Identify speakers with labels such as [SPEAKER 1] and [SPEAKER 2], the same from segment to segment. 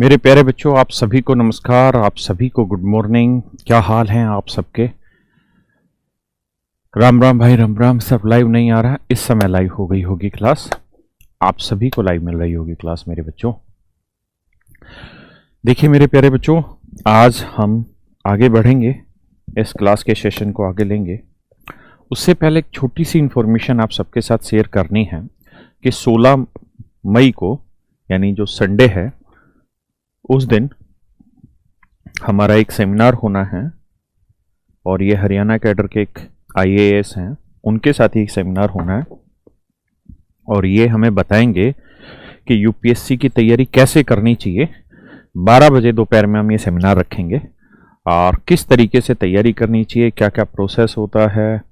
[SPEAKER 1] मेरे प्यारे बच्चों, आप सभी को नमस्कार। आप सभी को गुड मॉर्निंग। क्या हाल हैं आप सबके? राम राम भाई, राम राम। सब लाइव नहीं आ रहा, इस समय लाइव हो गई होगी क्लास। आप सभी को लाइव मिल रही होगी क्लास मेरे बच्चों। देखिए मेरे प्यारे बच्चों, आज हम आगे बढ़ेंगे, इस क्लास के सेशन को आगे लेंगे। उससे पहले एक छोटी सी इंफॉर्मेशन आप सबके साथ शेयर करनी है कि 16 मई को, यानी जो संडे है, उस दिन हमारा एक सेमिनार होना है। और ये हरियाणा कैडर के एक IAS हैं, उनके साथ ही एक सेमिनार होना है। और ये हमें बताएंगे कि UPSC की तैयारी कैसे करनी चाहिए। 12 बजे दोपहर में हम ये सेमिनार रखेंगे और किस तरीके से तैयारी करनी चाहिए, क्या क्या प्रोसेस होता है।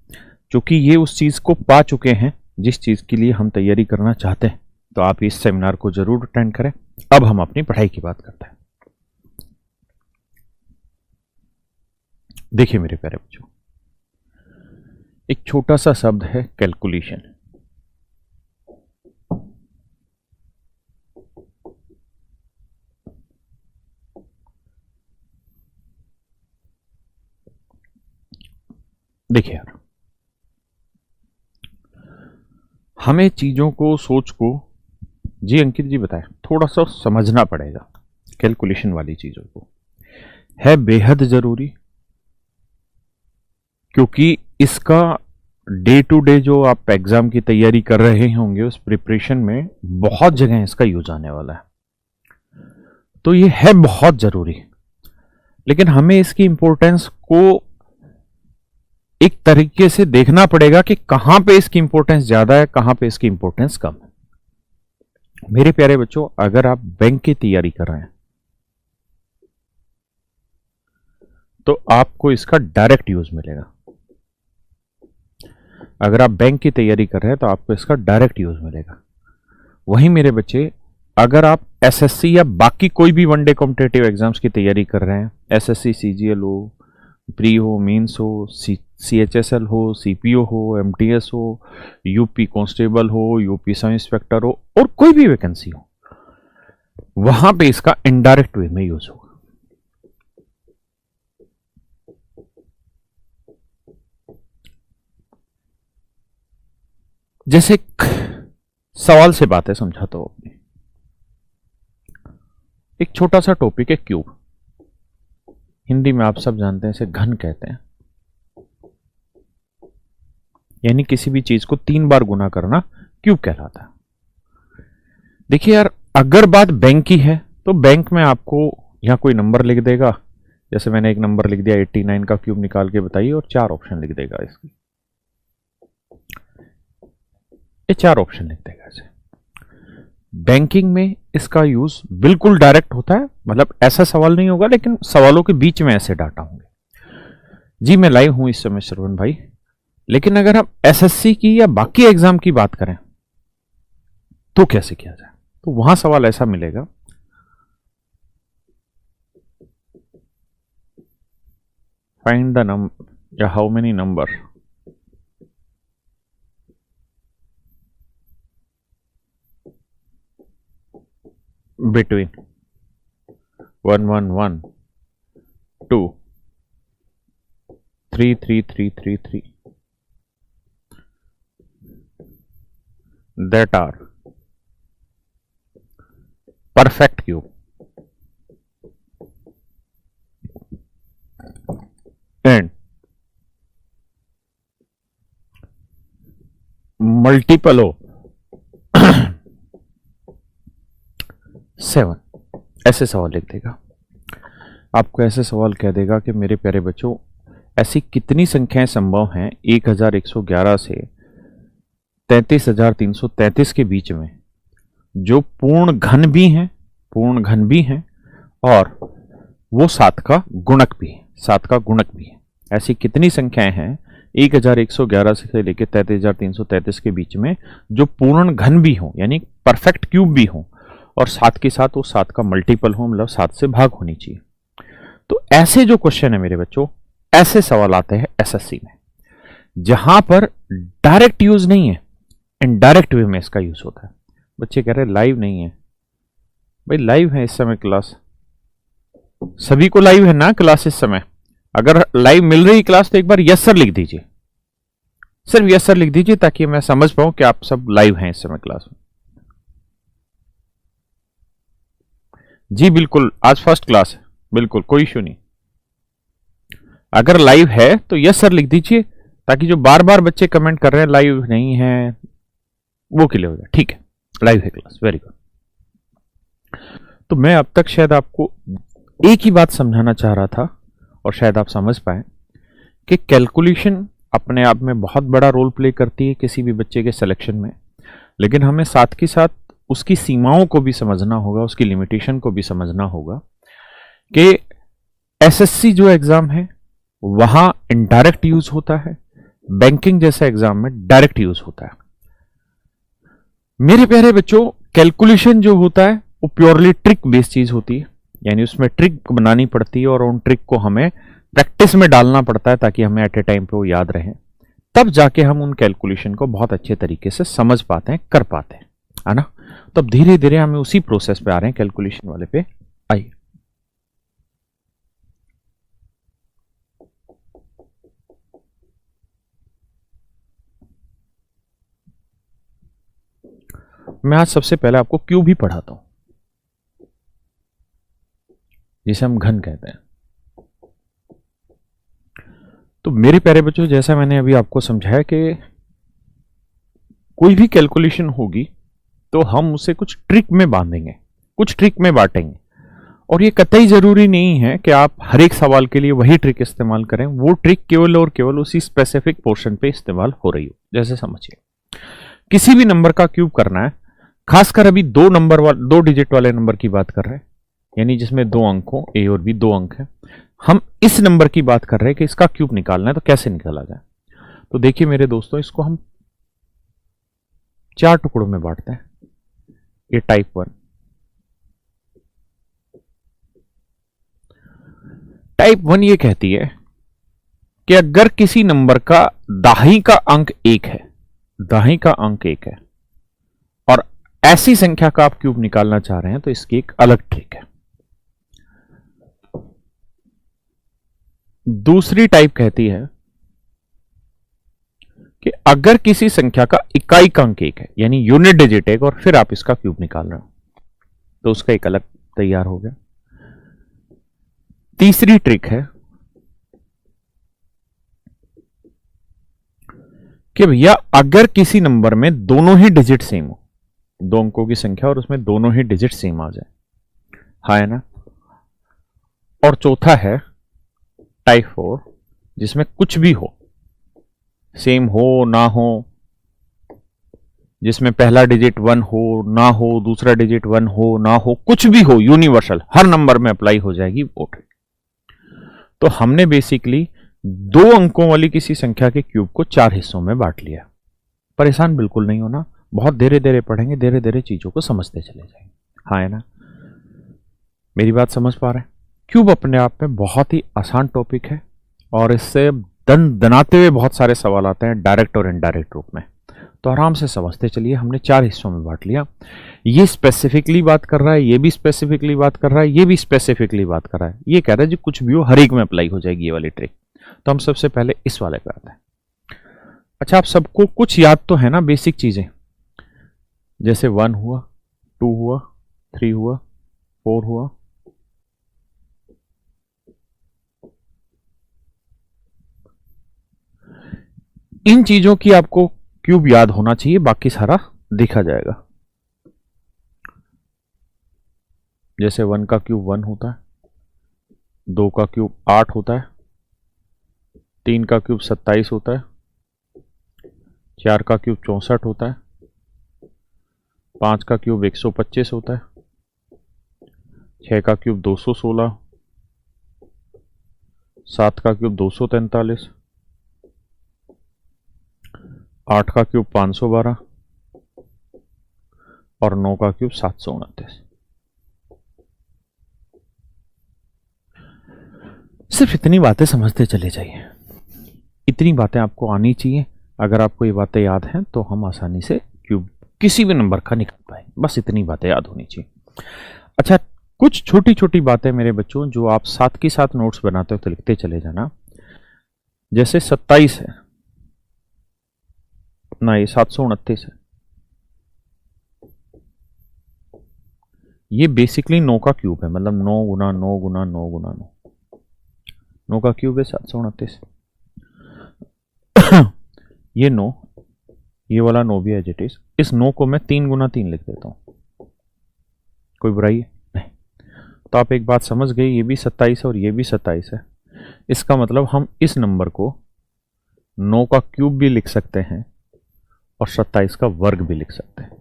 [SPEAKER 1] चूँकि ये उस चीज़ को पा चुके हैं जिस चीज़ के लिए हम तैयारी करना चाहते हैं, तो आप इस सेमिनार को जरूर अटेंड करें। अब हम अपनी पढ़ाई की बात करते हैं। देखिए मेरे प्यारे बच्चों, एक छोटा सा शब्द है कैलकुलेशन। देखिए यार, हमें चीजों को, सोच को, जी अंकित जी बताएं, थोड़ा सा समझना पड़ेगा। कैलकुलेशन वाली चीजों को है बेहद जरूरी, क्योंकि इसका डे टू डे जो आप एग्जाम की तैयारी कर रहे होंगे, उस प्रिपरेशन में बहुत जगह इसका यूज आने वाला है। तो ये है बहुत जरूरी, लेकिन हमें इसकी इंपॉर्टेंस को एक तरीके से देखना पड़ेगा कि कहां पे इसकी इंपॉर्टेंस ज्यादा है, कहां पे इसकी इंपॉर्टेंस कम है। मेरे प्यारे बच्चों, अगर आप बैंक की तैयारी कर रहे हैं तो आपको इसका डायरेक्ट यूज मिलेगा। अगर आप बैंक की तैयारी कर रहे हैं तो आपको इसका डायरेक्ट यूज मिलेगा। वहीं मेरे बच्चे, अगर आप SSC या बाकी कोई भी वनडे कॉम्पिटिटिव एग्जाम्स की तैयारी कर रहे हैं, SSC CGL हो, प्री हो, मीन्स हो, CHSL हो, CPO हो, MTS हो, UP कांस्टेबल हो, UP सब इंस्पेक्टर हो, और कोई भी वैकेंसी हो, वहां पे इसका इनडायरेक्ट वे में यूज होगा। जैसे सवाल से बात है, समझाता हूं अपनी। एक छोटा सा टॉपिक है क्यूब। हिंदी में आप सब जानते हैं, इसे घन कहते हैं। यानी किसी भी चीज को 3 बार गुना करना क्यूब कहलाता है। देखिए यार, अगर बात बैंक की है तो बैंक में आपको यहां कोई नंबर लिख देगा। जैसे मैंने एक नंबर लिख दिया 89 का क्यूब निकाल के बताइए, और 4 ऑप्शन लिख देगा इसकी। ये 4 ऑप्शन लिख देगा ऐसे। बैंकिंग में इसका यूज बिल्कुल डायरेक्ट होता है, मतलब ऐसा सवाल नहीं होगा, लेकिन सवालों के बीच में ऐसे डाटा होंगे। जी मैं लाइव हूं इस समय श्रवण भाई। लेकिन अगर हम SSC की या बाकी एग्जाम की बात करें तो कैसे किया जाए, तो वहां सवाल ऐसा मिलेगा, फाइंड द नंबर या how many number between 111 2 33333 that are perfect cube and multiple of 7। ऐसे सवाल लिख देगा। आपको ऐसे सवाल कह देगा कि मेरे प्यारे बच्चों, ऐसी कितनी संख्याएं संभव हैं 1111 से 33,333 के बीच में, जो पूर्ण घन भी हैं और वो 7 का गुणक भी है, 7 का गुणक भी है। ऐसी कितनी संख्याएं हैं 1111 से लेकर 33,333 के बीच में, जो पूर्ण घन भी हो, यानी परफेक्ट क्यूब भी हो, और 7 के साथ वो 7 का मल्टीपल हो, मतलब 7 से भाग होनी चाहिए। तो ऐसे जो क्वेश्चन है मेरे बच्चों, ऐसे सवाल आते हैं SSC में, जहां पर डायरेक्ट यूज नहीं है, इनडायरेक्ट वे में इसका यूज होता है। बच्चे कह रहे लाइव नहीं है, भाई लाइव है इस समय क्लास, सभी को लाइव है ना क्लास इस समय। अगर लाइव मिल रही क्लास तो एक बार यस सर लिख दीजिए, सिर्फ यस सर लिख दीजिए ताकि मैं समझ पाऊं कि आप सब लाइव हैं इस समय क्लास में। जी बिल्कुल, आज फर्स्ट क्लास है, बिल्कुल कोई इश्यू नहीं। अगर लाइव है तो यस सर लिख दीजिए ताकि जो बार बार बच्चे कमेंट कर रहे हैं लाइव नहीं है वो क्लियर हो जाए। ठीक है, लाइव है क्लास, वेरी गुड। तो मैं अब तक शायद आपको एक ही बात समझाना चाह रहा था और शायद आप समझ पाए कि कैलकुलेशन अपने आप में बहुत बड़ा रोल प्ले करती है किसी भी बच्चे के सिलेक्शन में, लेकिन हमें साथ के साथ उसकी सीमाओं को भी समझना होगा, उसकी लिमिटेशन को भी समझना होगा कि एसएससी जो एग्जाम है वहां इनडायरेक्ट यूज होता है, बैंकिंग जैसा एग्जाम में डायरेक्ट यूज होता है। मेरे प्यारे बच्चों, कैलकुलेशन जो होता है वो प्योरली ट्रिक बेस्ड चीज होती है, यानी उसमें ट्रिक बनानी पड़ती है और उन ट्रिक को हमें प्रैक्टिस में डालना पड़ता है ताकि हमें एट ए टाइम पे वो याद रहे, तब जाके हम उन कैलकुलेशन को बहुत अच्छे तरीके से समझ पाते हैं, कर पाते हैं, है ना। तब धीरे धीरे हमें उसी प्रोसेस पे आ रहे हैं, कैलकुलेशन वाले पे आइए। मैं आज सबसे पहले आपको क्यूब ही पढ़ाता हूं, जिसे हम घन कहते हैं। तो मेरे प्यारे बच्चों, जैसा मैंने अभी आपको समझाया कि कोई भी कैलकुलेशन होगी तो हम उसे कुछ ट्रिक में बांधेंगे, कुछ ट्रिक में बांटेंगे, और ये कतई जरूरी नहीं है कि आप हर एक सवाल के लिए वही ट्रिक इस्तेमाल करें। वो ट्रिक केवल और केवल उसी स्पेसिफिक पोर्शन पे इस्तेमाल हो रही हो। जैसे समझिए, किसी भी नंबर का क्यूब करना है, खासकर अभी दो डिजिट वाले नंबर की बात कर रहे हैं, यानी जिसमें दो अंक हो, ए और बी दो अंक है। हम इस नंबर की बात कर रहे हैं कि इसका क्यूब निकालना है, तो कैसे निकाला जाए। तो देखिए मेरे दोस्तों, इसको हम 4 टुकड़ों में बांटते हैं। ये टाइप 1। टाइप 1 ये कहती है कि अगर किसी नंबर का दाहिनी का अंक 1 है, दाहिनी का अंक 1 है और ऐसी संख्या का आप क्यूब निकालना चाह रहे हैं, तो इसकी एक अलग ट्रिक है। दूसरी टाइप कहती है कि अगर किसी संख्या का इकाई का अंक 1 है, यानी यूनिट डिजिट 1, और फिर आप इसका क्यूब निकाल रहे हो, तो उसका एक अलग तैयार हो गया। तीसरी ट्रिक है कि भैया अगर किसी नंबर में दोनों ही डिजिट सेम हो, दो अंकों की संख्या और उसमें दोनों ही डिजिट सेम आ जाए, हाँ है ना। और चौथा है टाइप 4, जिसमें कुछ भी हो, सेम हो ना हो, जिसमें पहला डिजिट 1 हो ना हो, दूसरा डिजिट 1 हो ना हो, कुछ भी हो, यूनिवर्सल, हर नंबर में अप्लाई हो जाएगी वो ट्रिक। तो हमने बेसिकली 2 अंकों वाली किसी संख्या के क्यूब को 4 हिस्सों में बांट लिया। परेशान बिल्कुल नहीं होना, बहुत धीरे धीरे पढ़ेंगे, धीरे धीरे चीजों को समझते चले जाएंगे, हाँ है ना। मेरी बात समझ पा रहे हैं। क्यूब अपने आप में बहुत ही आसान टॉपिक है और इससे दनाते हुए बहुत सारे सवाल आते हैं डायरेक्ट और इनडायरेक्ट रूप में, तो आराम से समझते चलिए। हमने 4 हिस्सों में बांट लिया। ये स्पेसिफिकली बात कर रहा है, ये भी स्पेसिफिकली बात कर रहा है, ये भी स्पेसिफिकली बात कर रहा है। ये कह रहा है जी कुछ भी हो हर एक में अप्लाई हो जाएगी ये वाली ट्रिक। तो हम सबसे पहले इस वाले पे आते हैं। अच्छा, आप सबको कुछ याद तो है ना बेसिक चीजें, जैसे 1 हुआ, 2 हुआ, 3 हुआ, 4 हुआ, इन चीजों की आपको क्यूब याद होना चाहिए, बाकी सारा देखा जाएगा। जैसे 1 का क्यूब 1 होता है, 2 का क्यूब 8 होता है, 3 का क्यूब 27 होता है, 4 का क्यूब 64 होता है, 5 का क्यूब 125 होता है, 6 का क्यूब 216, 7 का क्यूब 243, 8 का क्यूब 512 और 9 का क्यूब 729। सिर्फ इतनी बातें समझते चले जाइए, इतनी बातें आपको आनी चाहिए। अगर आपको ये बातें याद हैं तो हम आसानी से क्यूब किसी भी नंबर का निकाल पाए, बस इतनी बातें याद होनी चाहिए। अच्छा, कुछ छोटी छोटी बातें मेरे बच्चों जो आप साथ के साथ नोट्स बनाते हो तो लिखते चले जाना। जैसे 27 है ना, ये 729 है, ये बेसिकली 9 का क्यूब है, मतलब 9 गुना 9 गुना 9 गुना 9, 9 का क्यूब है 729। ये 9, ये वाला 9 भी एज इट इज। इस 9 को मैं 3 गुना 3 लिख देता हूं, कोई बुराई है नहीं। तो आप एक बात समझ गए, ये भी 27 है और ये भी 27 है। इसका मतलब हम इस नंबर को 9 का क्यूब भी लिख सकते हैं और 27 का वर्ग भी लिख सकते हैं।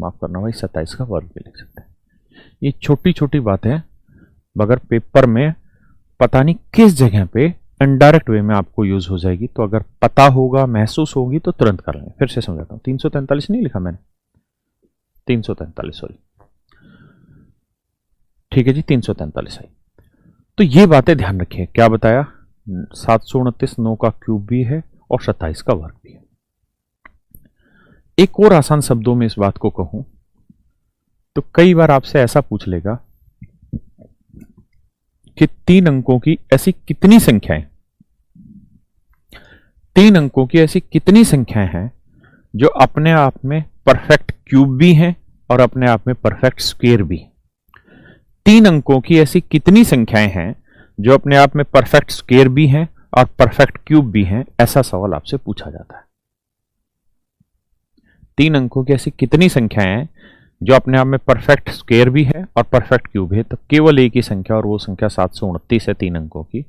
[SPEAKER 1] माफ करना भाई, 27 का वर्ग भी लिख सकते हैं। ये छोटी छोटी बातें अगर पेपर में पता नहीं किस जगह पे इनडायरेक्ट वे में आपको यूज हो जाएगी, तो अगर पता होगा, महसूस होगी तो तुरंत कर लेंगे। फिर से समझाता हूं, 343 नहीं लिखा मैंने, 343 सॉरी, ठीक है जी, 343 है। तो ये बातें ध्यान रखिए, क्या बताया, 729 9 का क्यूब भी है और 27 का वर्ग भी है। एक और आसान शब्दों में इस बात को कहूं तो कई बार आपसे ऐसा पूछ लेगा कि 3 अंकों की ऐसी कितनी संख्याएं, 3 अंकों की ऐसी कितनी संख्याएं हैं जो अपने आप में परफेक्ट क्यूब भी हैं और अपने आप में परफेक्ट स्क्वायर भी। 3 अंकों की ऐसी कितनी संख्याएं हैं जो अपने आप में परफेक्ट स्क्वायर भी हैं और परफेक्ट क्यूब भी हैं, ऐसा सवाल आपसे पूछा जाता है। 3 अंकों की ऐसी कितनी संख्याएं हैं जो अपने आप में परफेक्ट स्क्वायर भी है और परफेक्ट क्यूब है, तो केवल एक ही संख्या, और वो संख्या 729 है 3 अंकों की,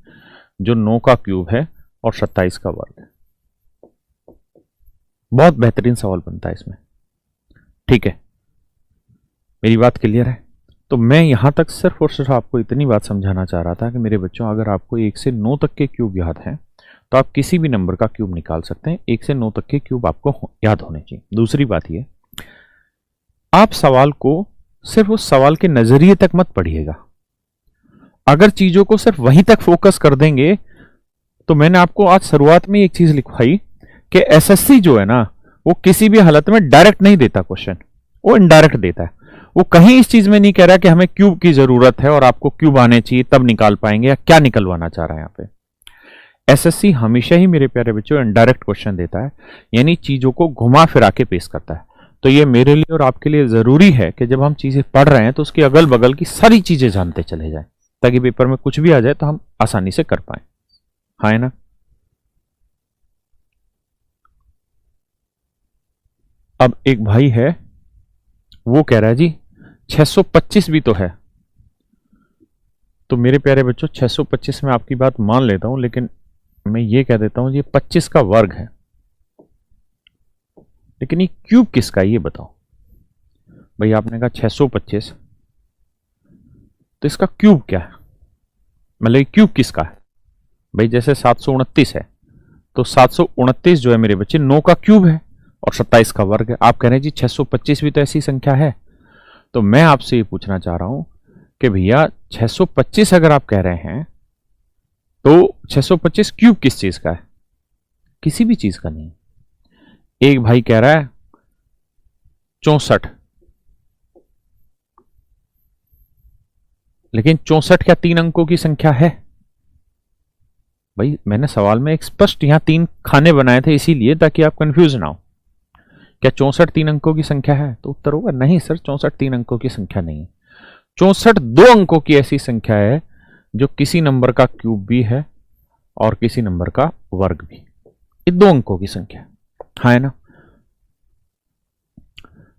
[SPEAKER 1] जो 9 का क्यूब है और 27 का वर्ग है। बहुत बेहतरीन सवाल बनता है इसमें, ठीक है, मेरी बात क्लियर है। तो मैं यहां तक सिर्फ और सिर्फ आपको इतनी बात समझाना चाह रहा था कि मेरे बच्चों, अगर आपको 1 से 9 तक के क्यूब याद हैं तो आप किसी भी नंबर का क्यूब निकाल सकते हैं। 1 से 9 तक के क्यूब आपको याद होने चाहिए। दूसरी बात यह, आप सवाल को सिर्फ उस सवाल के नजरिए तक मत पढ़िएगा। अगर चीजों को सिर्फ वहीं तक फोकस कर देंगे, तो मैंने आपको आज शुरुआत में एक चीज लिखवाई कि एसएससी जो है ना, वो किसी भी हालत में डायरेक्ट नहीं देता क्वेश्चन, वो इनडायरेक्ट देता है। वो कहीं इस चीज में नहीं कह रहा कि हमें क्यूब की जरूरत है और आपको क्यूब आने चाहिए तब निकाल पाएंगे, या क्या निकलवाना चाह रहा है यहां पे। एसएससी हमेशा ही मेरे प्यारे बच्चों इनडायरेक्ट क्वेश्चन देता है, यानी चीजों को घुमा फिरा के पेश करता है। तो ये मेरे लिए और आपके लिए जरूरी है कि जब हम चीजें पढ़ रहे हैं तो उसके अगल बगल की सारी चीजें जानते चले जाएं, ताकि पेपर में कुछ भी आ जाए तो हम आसानी से कर पाए। हाँ है ना। अब एक भाई है, वो कह रहा है जी 625 भी तो है। तो मेरे प्यारे बच्चों, 625 में आपकी बात मान लेता हूं, लेकिन मैं ये कह देता हूं ये 25 का वर्ग है। लेकिन ये क्यूब किसका है ये बताओ भाई। आपने कहा 625, तो इसका क्यूब क्या है, मतलब क्यूब किसका है भाई। जैसे 729 है तो 729 जो है मेरे बच्चे 9 का क्यूब है और 27 का वर्ग है। आप कह रहे हैं जी 625 भी तो ऐसी संख्या है। तो मैं आपसे ये पूछना चाह रहा हूं कि भैया 625 अगर आप कह रहे हैं तो 625 क्यूब किस चीज का है, किसी भी चीज का नहीं। एक भाई कह रहा है 64, लेकिन 64 क्या 3 अंकों की संख्या है भाई। मैंने सवाल में एक स्पष्ट यहां 3 खाने बनाए थे इसीलिए, ताकि आप कंफ्यूज ना हो। क्या 64 3 अंकों की संख्या है, तो उत्तर होगा नहीं सर, 64 3 अंकों की संख्या नहीं है। 64 2 अंकों की ऐसी संख्या है जो किसी नंबर का क्यूब भी है और किसी नंबर का वर्ग भी। ये 2 अंकों की संख्या है ना।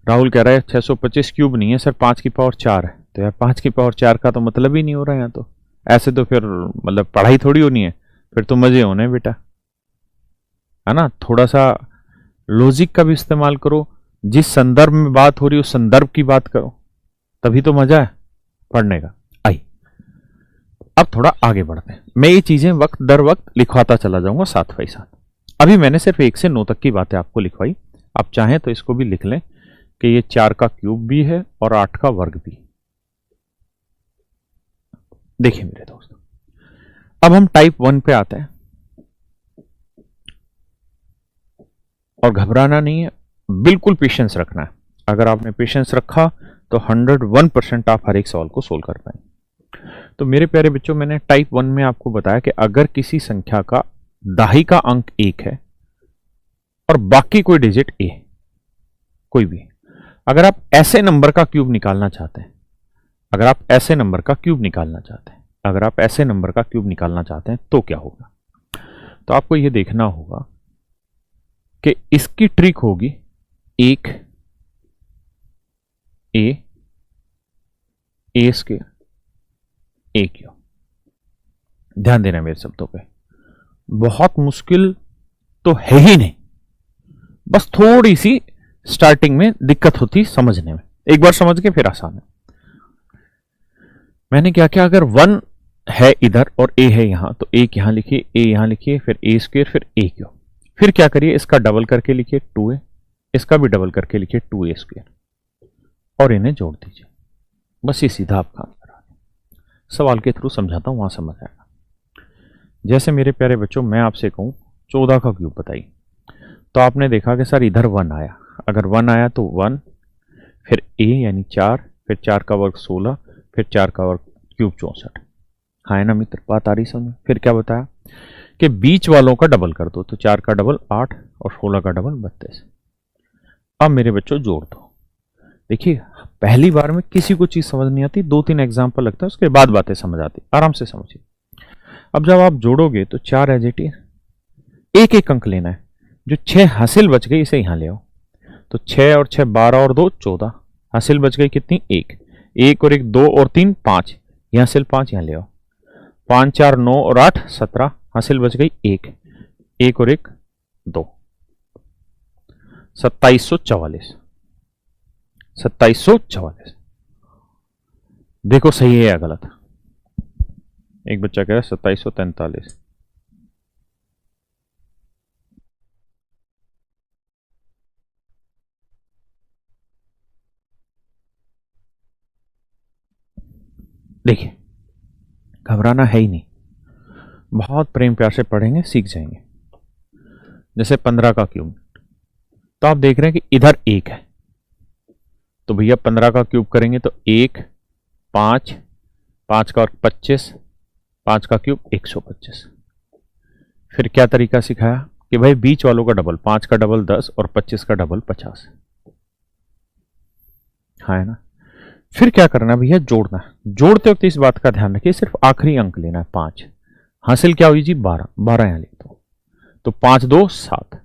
[SPEAKER 1] राहुल कह रहा है 625 क्यूब नहीं है सर, 5 की पावर 4 है। तो यार 5 की पावर 4 का तो मतलब ही नहीं हो रहा है यहाँ तो। ऐसे तो फिर मतलब पढ़ाई थोड़ी होनी है, फिर तो मजे होने हैं बेटा, है ना। थोड़ा सा लॉजिक का भी इस्तेमाल करो, जिस संदर्भ में बात हो रही है उस संदर्भ की बात करो, तभी तो मजा है पढ़ने का। आई अब थोड़ा आगे बढ़ते हैं। मैं ये चीजें वक्त दर वक्त लिखवाता चला जाऊंगा साथ बाई साथ। अभी मैंने सिर्फ 1 से 9 तक की बातें आपको लिखवाई। आप चाहें तो इसको भी लिख लें कि ये 4 का क्यूब भी है और 8 का वर्ग भी। देखिए मेरे दोस्तों, अब हम टाइप 1 पे आते हैं। और घबराना नहीं है, बिल्कुल पेशेंस रखना है। अगर आपने पेशेंस रखा तो 101% आप हर एक सवाल को सोल्व कर पाएंगे। तो मेरे प्यारे बच्चों, मैंने टाइप 1 में आपको बताया कि अगर किसी संख्या का दाही का अंक 1 है और बाकी कोई डिजिट ए, कोई भी, अगर आप ऐसे नंबर का क्यूब निकालना चाहते हैं, अगर आप ऐसे नंबर का क्यूब निकालना चाहते हैं, अगर आप ऐसे नंबर का क्यूब निकालना चाहते हैं तो क्या होगा? तो आपको यह देखना होगा कि इसकी ट्रिक होगी 1 ए स्क्वायर ए क्यूब। ध्यान देना मेरे शब्दों पे, बहुत मुश्किल तो है ही नहीं, बस थोड़ी सी स्टार्टिंग में दिक्कत होती समझने में, एक बार समझ के फिर आसान है। मैंने क्या किया, अगर 1 है इधर और ए है यहां, तो एक यहां लिखिए, ए यहां लिखिए, फिर ए स्क्वायर, फिर ए क्यूब। फिर क्या करिए, इसका डबल करके लिखिए 2a, इसका भी डबल करके लिखिए 2a स्क्वायर, और इन्हें जोड़ दीजिए। बस ये सीधा आप काम करा दें। सवाल के थ्रू समझाता हूं, वहां समझ आएगा। जैसे मेरे प्यारे बच्चों, मैं आपसे कहूं 14 का क्यूब बताइए, तो आपने देखा कि सर इधर 1 आया, अगर 1 आया तो 1, फिर a यानी 4, फिर 4 का वर्ग 16, फिर 4 का वर्ग क्यूब 64। हाँ है ना मित्र, बात आ रही समझ? फिर क्या बताया कि बीच वालों का डबल कर दो, तो 4 का डबल 8 और 16 का डबल 32। अब मेरे बच्चों जोड़ दो। देखिए, पहली बार में किसी को चीज समझ नहीं आती, 2-3 एग्जाम्पल लगता है, उसके बाद बातें समझ आती, आराम से समझिए। अब जब आप जोड़ोगे तो 4 एज इट इज, एक एक अंक लेना है। जो 6 हासिल बच गई इसे यहां ले आओ, तो 6 और 6 12 और 2 14, हासिल बच गई कितनी? 1 और 1 2 और 3 5, यहां हासिल 5 यहां ले आओ, 5 4 9 और 8 17, हासिल बच गई 1 और 1 2, 2744। 2744 देखो सही है या गलत? एक बच्चा कह रहा है 2743। देखिए, घबराना है ही नहीं, बहुत प्रेम प्यार से पढ़ेंगे सीख जाएंगे। जैसे 15 का क्यूब, तो आप देख रहे हैं कि इधर 1 है, तो भैया 15 का क्यूब करेंगे तो 1 5 5 का और 25, 5 का क्यूब 125। फिर क्या तरीका सिखाया कि भाई बीच वालों का डबल, 5 का डबल 10 और 25 का डबल 50। हाँ है ना? फिर क्या करना है भैया, जोड़ना है। जोड़ते वक्त इस बात का ध्यान रखिए, सिर्फ आखिरी अंक लेना है 5, हासिल क्या हुई जी 12, 12 यहां लिख दो, तो 5 2 7,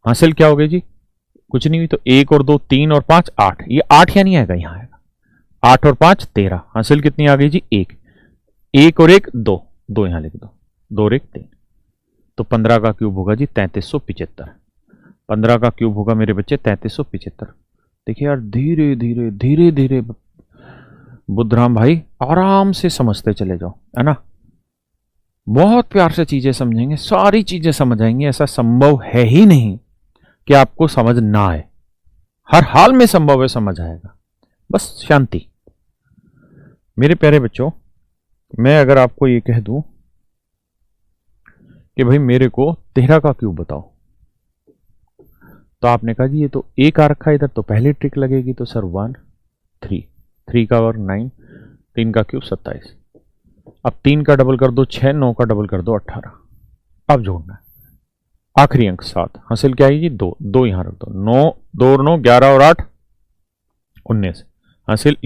[SPEAKER 1] हासिल क्या हो गई जी? कुछ नहीं हुई, तो 1 और 2 3 और 5 8, ये 8 या नहीं आएगा, यहां आएगा 8 और 5 13, हासिल कितनी आ गई जी 1 और 1 2, 2 यहां लिख दो, 2 और 1 3, तो 15 का क्यूब होगा जी 3375। 15 का क्यूब होगा मेरे बच्चे 3375। देखिए यार, धीरे धीरे धीरे धीरे बुद्धराम भाई आराम से समझते चले जाओ, है ना? बहुत प्यार से चीजें समझेंगे, सारी चीजें समझ आएंगी। ऐसा संभव है ही नहीं कि आपको समझ ना आए, हर हाल में संभव है, समझ आएगा, बस शांति। मेरे प्यारे बच्चों, मैं अगर आपको ये कह दूं कि भाई मेरे को 13 का क्यूब बताओ, तो आपने कहा जी ये तो 1 आ रखा है इधर, तो पहली ट्रिक लगेगी, तो सर 1 3, 3 का वर्ग 9, 3 का क्यूब 27। अब 3 का डबल कर दो 6, 9 का डबल कर दो 18। अब जोड़ना है, आखिरी अंक 7, हासिल क्या आएगी 2, 2 यहां रख दो, 9 2 और 9 11 और 8 19, हासिल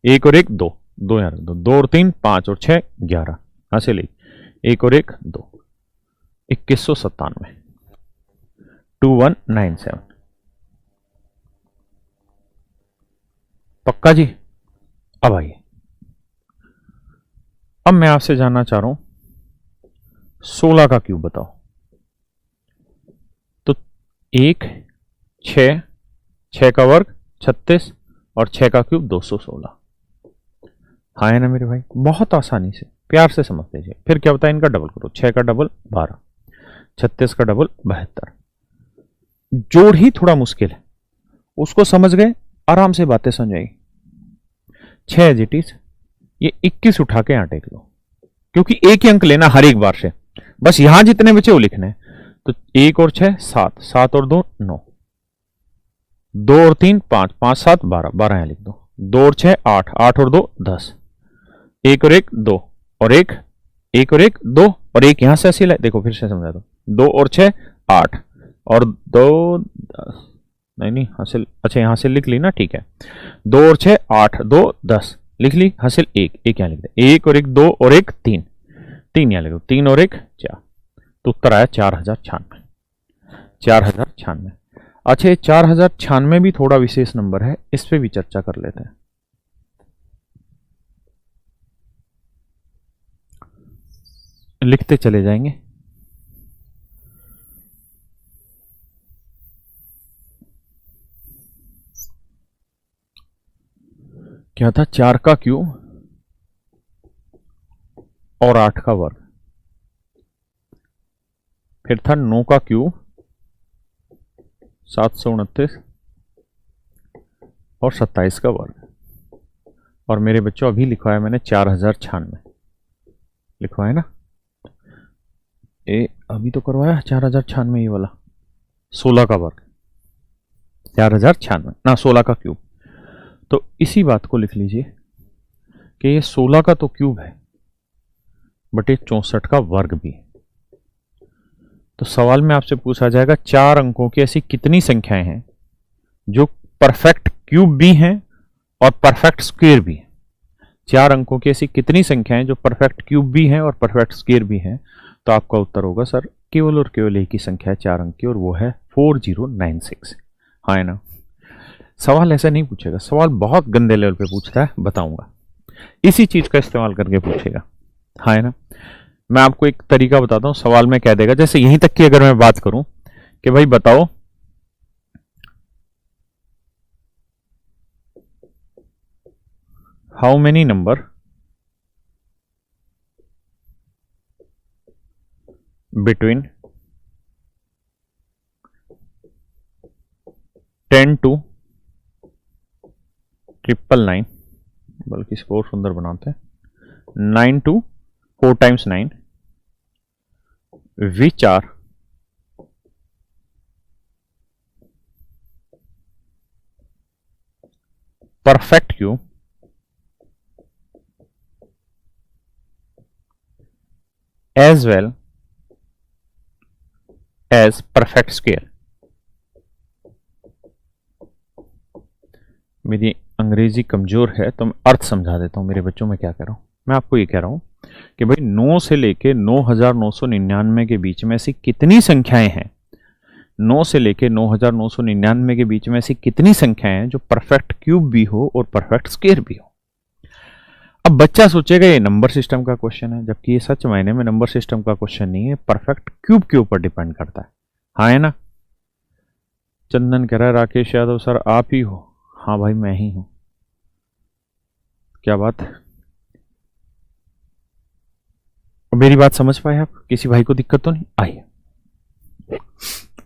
[SPEAKER 1] 1 और 1 2, 2 यहां रख दो, 2 और 3 5 और 6 11, हासिल 1 और 1 2, 2197, 2197। पक्का जी? अब आइए, अब मैं आपसे जानना चाह रहा हूं 16 का क्यूब बताओ, तो 1 6, 6 का वर्ग 36 और 6 का क्यूब 216। हाँ है ना मेरे भाई? बहुत आसानी से प्यार से समझ लीजिए। फिर क्या होता है, इनका डबल करो, 6 का डबल 12, 36 का डबल 72। जोड़ ही थोड़ा मुश्किल है, उसको समझ गए आराम से बातें समझ आई। 6 एज इट इज, ये 21 उठा के यहां टेक लो, क्योंकि एक ही अंक लेना हर एक बार से, बस यहां जितने बचे वो लिखने हैं। तो 1 और 6 7, 7 और 2 9, 2 और 3 5, 5 7 12, 12 यहां लिख दो, 2 और 6 8, 8 और 2 10, 1 और 1 2 और 1, 1 और 1 2 और 1 यहां से ऐसे देखो फिर से समझा दो, 2 और 6 8 और 2 नहीं हासिल, अच्छा यहां से लिख ली ना, ठीक है। 2 और 6 8, 2 10 लिख ली, हासिल 1, 1 यहां लिख दे, 1 और 1 2 और 1 3, 3 यहां लिख दो, 3 और 1 4, तो उत्तर आया 4096, 4096। अच्छा ये 4096 भी थोड़ा विशेष नंबर है, इस पे भी चर्चा कर लेते हैं। लिखते चले जाएंगे। क्या था, 4 का क्यूब और 8 का वर्ग, फिर था 9 का क्यूब 729 और 27 का वर्ग, और मेरे बच्चों अभी लिखवाया मैंने 4096 लिखवाया ना, ए अभी तो करवाया 4096 ये वाला, 16 का वर्ग 4096 ना 16 का क्यूब। तो इसी बात को लिख लीजिए कि ये 16 का तो क्यूब है बट ये 64 का वर्ग भी है। तो सवाल में आपसे पूछा जाएगा 4 अंकों की ऐसी कितनी संख्याएं हैं जो परफेक्ट क्यूब भी हैं और परफेक्ट स्क्वायर भी है। 4 अंकों की ऐसी कितनी संख्याएं जो परफेक्ट क्यूब भी हैं और परफेक्ट स्क्वायर भी हैं। तो आपका उत्तर होगा सर केवल और केवल एक ही संख्या है 4 अंक की, और वो है 4096। हाँ है ना। सवाल ऐसा नहीं पूछेगा, सवाल बहुत गंदे लेवल पे पूछता है, बताऊंगा इसी चीज का इस्तेमाल करके पूछेगा। हाँ है ना। मैं आपको एक तरीका बताता हूं, सवाल में कह देगा, जैसे यहीं तक की अगर मैं बात करूं कि भाई बताओ how many number between 10 to 999, बल्कि इसको और सुंदर बनाते हैं, 9 to 4 times 9, which are perfect cube as well as perfect square। मेरी अंग्रेजी कमजोर है तो मैं अर्थ समझा देता हूं मेरे बच्चों में क्या कह रहा हूं। मैं आपको ये कह रहा हूं कि भाई 9 से लेके 9999 के बीच में ऐसी कितनी संख्याएं हैं, 9 से लेके 9999 के बीच में ऐसी कितनी संख्याएं हैं जो परफेक्ट क्यूब भी हो और परफेक्ट स्क्वायर भी हो। अब बच्चा सोचेगा ये नंबर सिस्टम का क्वेश्चन है, जबकि ये सच मायने में नंबर सिस्टम का क्वेश्चन नहीं है, परफेक्ट क्यूब के ऊपर डिपेंड करता है। हाँ है ना। चंदन कह रहा है राकेश यादव सर आप ही हो। हाँ भाई मैं ही हूं। क्या बात है, मेरी बात समझ पाए आप? किसी भाई को दिक्कत तो नहीं आई?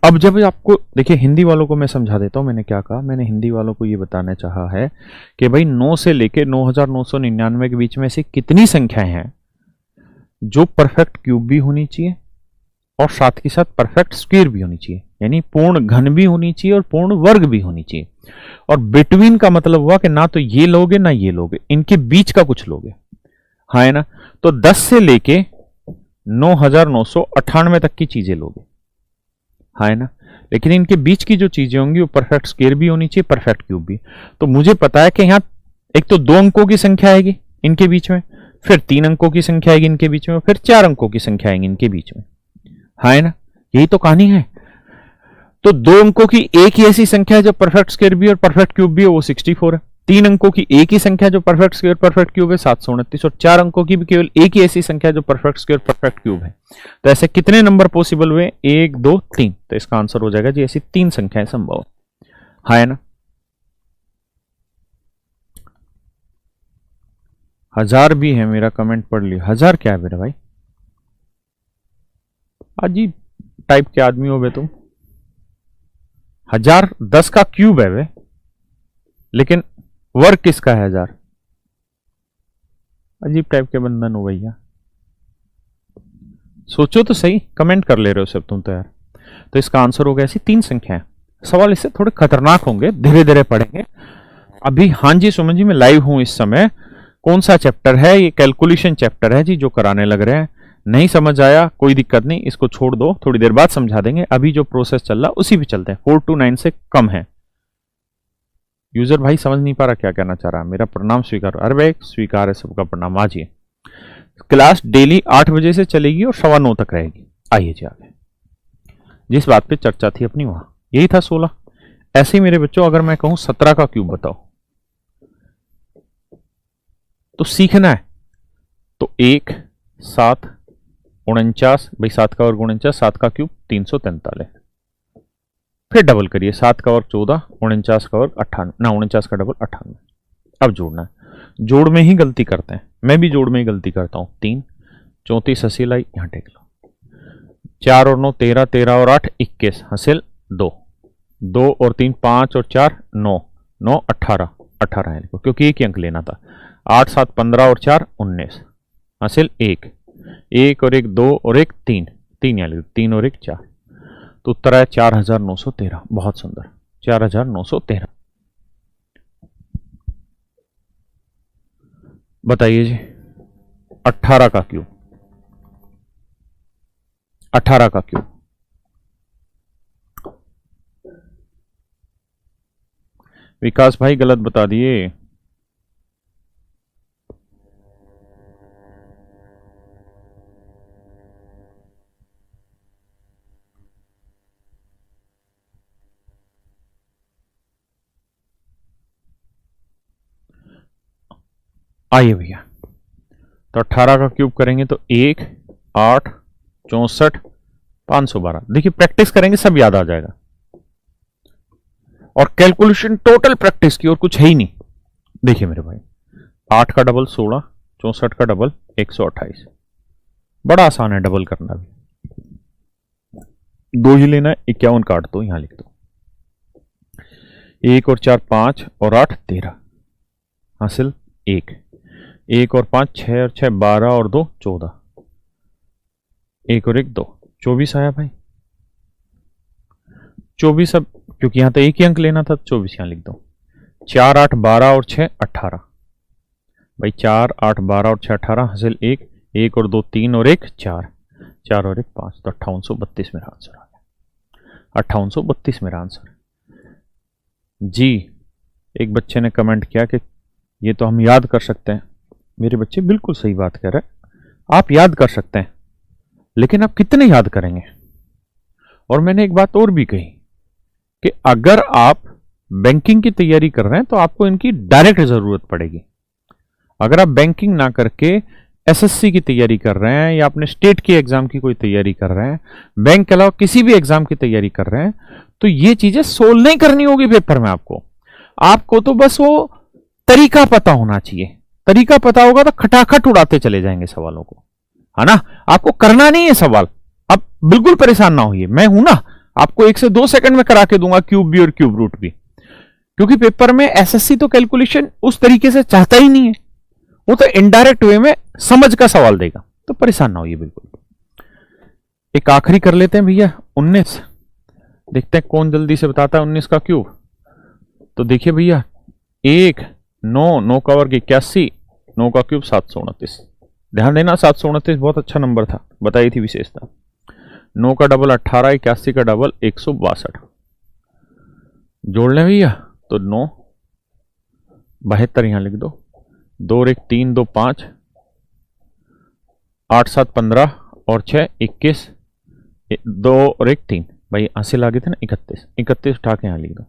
[SPEAKER 1] अब जब आपको देखिए, हिंदी वालों को मैं समझा देता हूं मैंने क्या कहा। मैंने हिंदी वालों को ये बताना चाहा है कि भाई 9 से लेके 9999 के बीच में ऐसी कितनी संख्याएं हैं जो परफेक्ट क्यूब भी होनी चाहिए और साथ ही साथ परफेक्ट स्क्वायर भी होनी चाहिए, यानी पूर्ण घन भी होनी चाहिए और पूर्ण वर्ग भी होनी चाहिए। और बिटवीन का मतलब हुआ कि ना तो ये लोगे ना ये लोगे, इनके बीच का कुछ लोगे। हाँ है ना। तो 10 से लेके 9998 तक की चीजें लोगे। हाँ है ना। लेकिन इनके बीच की जो चीजें होंगी वो परफेक्ट स्क्वायर भी होनी चाहिए, परफेक्ट क्यूब भी। तो मुझे पता है कि यहां एक तो 2 अंकों की संख्या आएगी इनके बीच में, फिर 3 अंकों की संख्या आएगी इनके बीच में, फिर 4 अंकों की संख्या आएगी इनके बीच में। हाँ है ना। यही तो कहानी है। तो 2 अंकों की एक ही ऐसी संख्या है जो परफेक्ट स्क्वायर भी और परफेक्ट क्यूब भी है, वो 64 है। 3 अंकों की एक ही संख्या जो परफेक्ट स्क्वायर परफेक्ट क्यूब है, 729। और 4 अंकों की भी केवल एक ही ऐसी संख्या जो परफेक्ट स्क्वायर परफेक्ट क्यूब है। तो ऐसे कितने नंबर पॉसिबल हुए? 1 2 3। तो इसका आंसर हो जाएगा जी ऐसी 3 संख्याएं संभव। हाँ है ना। 1000 भी है, मेरा कमेंट पढ़ लिया। 1000 क्या है मेरे भाई? अजीब टाइप के आदमी हो बे तुम। 1000 10 का क्यूब है वे, लेकिन वर्ग किसका है 1000? अजीब टाइप के बंधन हो भैया। सोचो तो सही, कमेंट कर ले रहे हो सब तुम तो यार। तो इसका आंसर होगा ऐसी 3 संख्याएं। सवाल इससे थोड़े खतरनाक होंगे, धीरे धीरे पढ़ेंगे। अभी हाँ जी सुमन जी, मैं लाइव हूं इस समय। कौन सा चैप्टर है? ये कैलकुलेशन चैप्टर है जी, जो कराने लग रहे हैं। नहीं समझ आया कोई दिक्कत नहीं, इसको छोड़ दो, थोड़ी देर बाद समझा देंगे। अभी जो प्रोसेस चल रहा उसी पे चलते हैं। 4 to 9 से कम है। यूजर भाई समझ नहीं पा रहा क्या कहना चाह रहा है। मेरा प्रणाम स्वीकार। अरे भाई स्वीकार है, सबका प्रणाम। आज ये क्लास डेली 8 बजे से चलेगी और 9:15 तक रहेगी। आइए जी आगे। जिस बात पे चर्चा थी अपनी वहां, यही था 16। ऐसे ही मेरे बच्चों, अगर मैं कहूं 17 का क्यूब बताओ, तो सीखना है तो 1 7 49, भाई 7 का वर्ग 49, 7 का क्यूब 343। फिर डबल करिए, 7 का वर्ग 14, 49 का वर्ग 98, ना 49 का डबल 98। अब जोड़ना है। जोड़ में ही गलती करते हैं, मैं भी जोड़ में ही गलती करता हूं। 3 34 हासिल आई, यहां टेक लो। 4 और 9 13, 13 और 8 21 हासिल 2, 2 और 3 5 और 4 9, 9 18, 18 है लिखो, क्योंकि एक ही अंक लेना था। 8 7 15 और 4 19 हासिल 1, 1 और 1 2 और 1 3, 3 यहाँ लिखो, 3 और 1 4। तो उत्तर आया 4913। बहुत सुंदर, 4913। बताइए जी, 18 का क्यूब, 18 का क्यूब। विकास भाई गलत बता दिए। आइए भैया, तो 18 का क्यूब करेंगे तो 1 8 64 512। देखिए प्रैक्टिस करेंगे सब याद आ जाएगा। और कैलकुलेशन टोटल प्रैक्टिस की और कुछ है ही नहीं। देखिए मेरे भाई, 8 का डबल 16, 64 का डबल 128। बड़ा आसान है डबल करना भी। 2 ही लेना है, 51 काट दो, यहां लिख दो। 1 और 4 5 और 8 13 हासिल 1, 1 और 5 6 और 6 12 और 2 14, 1 और 1 2 24 आया भाई। 24, अब क्योंकि यहां तो एक ही अंक लेना था, 24 यहां लिख दो। 4 8 12 और 6 18 भाई। 4 8 12 और 6 18 हासिल 1, 1 और 2 3 और 1 4, 4 और 1 5। तो 5832 मेरा आंसर आ गया। 5832 मेरा आंसर जी। एक बच्चे ने कमेंट किया कि ये तो हम याद कर सकते हैं। मेरे बच्चे बिल्कुल सही बात कह रहे हैं, आप याद कर सकते हैं, लेकिन आप कितने याद करेंगे? और मैंने एक बात और भी कही कि अगर आप बैंकिंग की तैयारी कर रहे हैं तो आपको इनकी डायरेक्ट जरूरत पड़ेगी। अगर आप बैंकिंग ना करके एसएससी की तैयारी कर रहे हैं या अपने स्टेट के एग्जाम की कोई तैयारी कर रहे हैं, बैंक के अलावा किसी भी एग्जाम की तैयारी कर रहे हैं, तो ये चीजें सोल्व नहीं करनी होगी पेपर में। आपको तो बस वो तरीका पता होना चाहिए। तरीका पता होगा तो खटाखट उड़ाते चले जाएंगे सवालों को, है ना। आपको करना नहीं है सवाल। आप बिल्कुल परेशान ना होइए, मैं हूं ना, आपको 1 से 2 सेकंड में करा के दूंगा क्यूब भी और क्यूब रूट भी। क्योंकि पेपर में एसएससी तो कैलकुलेशन उस तरीके से चाहता ही नहीं है, वो तो इनडायरेक्ट वे में समझ का सवाल देगा। तो परेशान ना होइए बिल्कुल। एक आखिरी कर लेते हैं भैया, 19। देखते हैं कौन जल्दी से बताता है 19 का क्यूब। तो देखिए भैया, 1 9 9 का वर्ग 81, 9 का क्यूब 729। ध्यान देना, 729 बहुत अच्छा नंबर था, बताई थी विशेषता। 9 का डबल 18, 81 का डबल 162। जोड़ लें भैया, तो 9 72 यहां लिख दो। 2 और 1 3 2 5, 8 7 15 और 6 21, 2 और 1 3 भाई। हासिल आगे थे ना 31, 31 उठा के यहां लिख दो।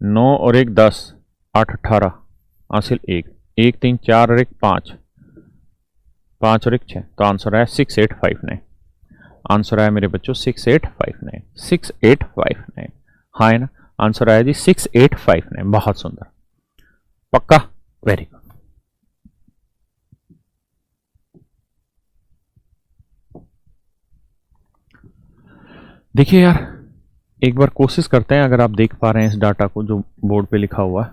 [SPEAKER 1] 9 और 1 10, 8 18 हासिल 1, 1 3 4 और 1 5, 5 और 1 6। तो आंसर आया 6859। आंसर आया मेरे बच्चों 6859, 6859। हाँ है ना, आंसर आया जी 6859। बहुत सुंदर, पक्का, वेरी गुड। देखिए यार, एक बार कोशिश करते हैं, अगर आप देख पा रहे हैं इस डाटा को जो बोर्ड पे लिखा हुआ है,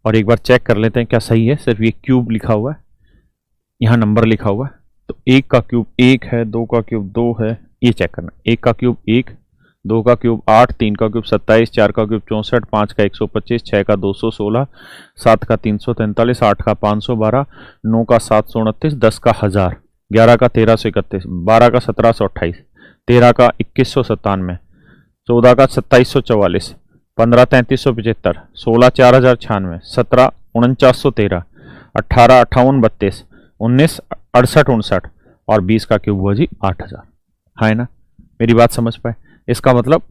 [SPEAKER 1] और एक बार चेक कर लेते हैं क्या सही है। सिर्फ ये क्यूब लिखा हुआ है, यहां नंबर लिखा हुआ है, तो 1 का क्यूब 1 है, 2 का क्यूब 2 है, ये चेक करना। 1 का क्यूब 1, 2 का क्यूब 8, 3 का क्यूब 27, 4 का क्यूब 64, 5 का 125, 6 का 216, 7 का 343, 8 का 512, 9 का 729, 10 का 1000, 11 का 1331, 12 का 1728, 13 का 2197, 14 का 2744, 15 3375, 16 4096, 17 4913, 18 5832, 19 68 59 और 20 का क्यूब हुआ जी 8000। है ना, मेरी बात समझ पाए? इसका मतलब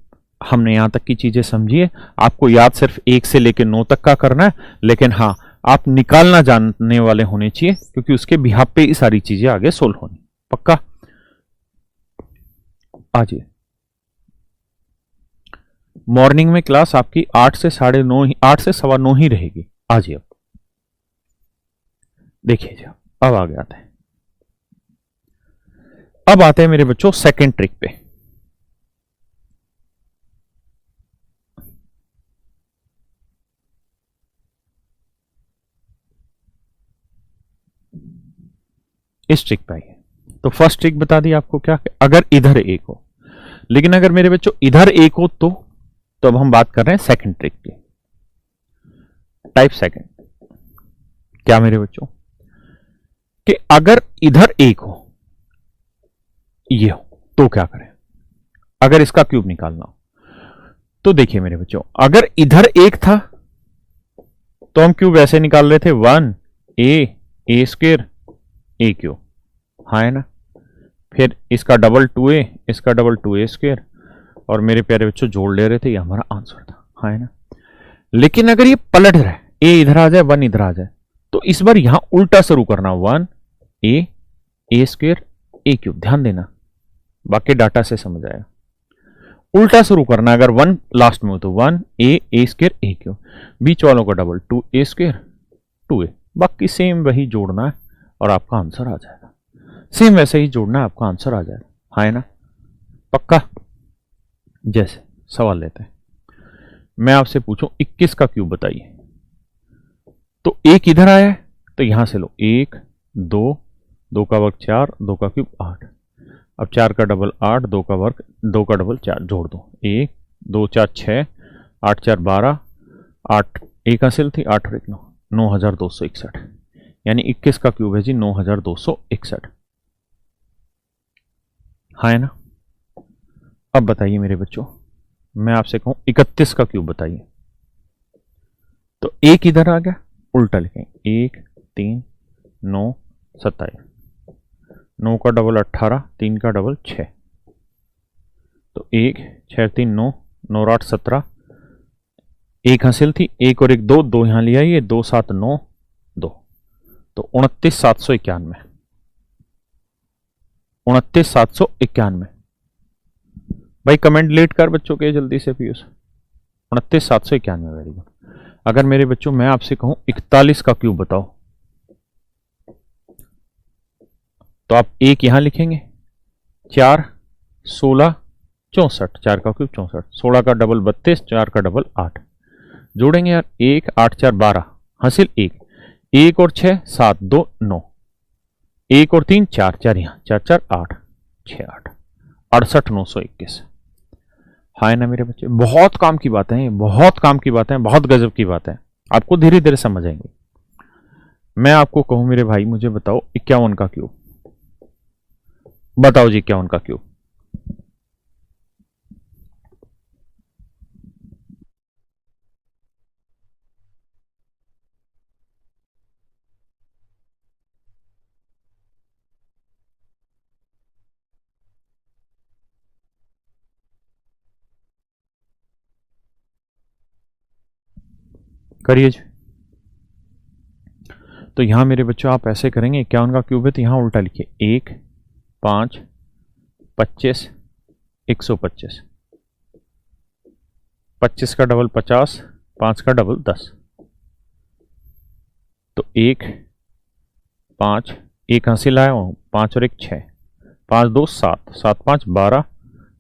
[SPEAKER 1] हमने यहां तक की चीजें समझी है। आपको याद सिर्फ 1 से लेकर 9 तक का करना है, लेकिन हाँ आप निकालना जानने वाले होने चाहिए, क्योंकि उसके बिहाफ पे ये सारी चीजें आगे सोल्व होनी। पक्का? आजिए, मॉर्निंग में क्लास आपकी 8 से 9:30 ही, 8 से 9:15 ही रहेगी। आजिए, अब देखिए, अब आगे आते हैं। अब आते हैं मेरे बच्चों सेकंड ट्रिक पे। इस ट्रिक पे आइए। तो फर्स्ट ट्रिक बता दी आपको क्या, अगर इधर एक हो, लेकिन अगर मेरे बच्चों इधर एक हो तो अब हम बात कर रहे हैं सेकंड ट्रिक की। टाइप सेकंड क्या मेरे बच्चों, कि अगर इधर एक हो, ये हो, तो क्या करें? अगर इसका क्यूब निकालना हो तो देखिए मेरे बच्चों, अगर इधर एक था तो हम क्यूब ऐसे निकाल रहे थे 1a स्क्वायर a क्यूब, हाँ है ना। फिर इसका डबल 2a, इसका डबल 2a स्क्वायर, और मेरे प्यारे बच्चों जोड़ ले रहे थे, ये हमारा आंसर था, हाँ है ना। लेकिन अगर ये पलट रहा है, a इधर आ जाए 1 इधर आ जाए, तो इस बार यहां उल्टा शुरू करना, 1a स्क्वायर a क्यूब। ध्यान देना, बाकी डाटा से समझ आएगा। उल्टा शुरू करना, अगर 1 लास्ट में हो तो 1a स्क्वायर a क्यूब, बीच वालों का डबल 2a स्क्वायर 2a, बाकी सेम वही जोड़ना है और आपका आंसर आ जाएगा। सेम वैसे ही जोड़ना है, आपका आंसर आ जाएगा, हाँ है ना। पक्का? जैसे सवाल लेते हैं, मैं आपसे पूछूं 21 का क्यूब बताइए, तो एक इधर आया है, तो यहां से लो 1 2, 2 का वर्ग 4, 2 का क्यूब 8, अब 4 का डबल 8, 2 का वर्ग 2 का डबल 4, जोड़ दो, 1 2 4 6, 8 4 12, 8 एक हासिल थी, 8 और 1 9, 9261, यानी 21 का क्यूब है जी 9261, हाँ है ना। अब बताइए मेरे बच्चों, मैं आपसे कहूं 31 का क्यूब बताइए, तो एक इधर आ गया, उल्टा लिखेंगे 1 3 9 27, 9 का डबल 18, 3 का डबल 6, तो 1 6 3 9, 9 और 8 17, एक हासिल थी, 1 और 1 2, 2 यहां लिया, ये 2 7 9 2, तो 29,791, 29,791। भाई कमेंट लेट कर बच्चों के जल्दी से पीयूष, 29,791, वेरी गुड। अगर मेरे बच्चों मैं आपसे कहूं 41 का क्यूब बताओ, तो आप एक यहां लिखेंगे, 4 16 64, 4 का क्यूब 64, 16 का डबल 32, 4 का डबल 8, जोड़ेंगे यार, 1 8 4 12, हासिल 1, 1 और 6 7 2 9, 1 और 3 4 4, यहां 4 4 8 6 8, 68,921, हाँ ना मेरे बच्चे। बहुत काम की बातें हैं, बहुत काम की बातें हैं, बहुत गजब की बातें हैं, आपको धीरे धीरे समझ आएंगे। मैं आपको कहूं मेरे भाई, मुझे बताओ 51 का क्यूब बताओ जी, 51 का क्यूब। करिए जी। तो यहां मेरे बच्चों आप ऐसे करेंगे, 51 का क्यूब है तो यहां उल्टा लिखिए, 1 5 25 125, 25 का डबल 50, 5 का डबल 10, तो 1 5 एक हासिल लाया हूं, 5 और 1 6, 5 2 7, 7 5 12,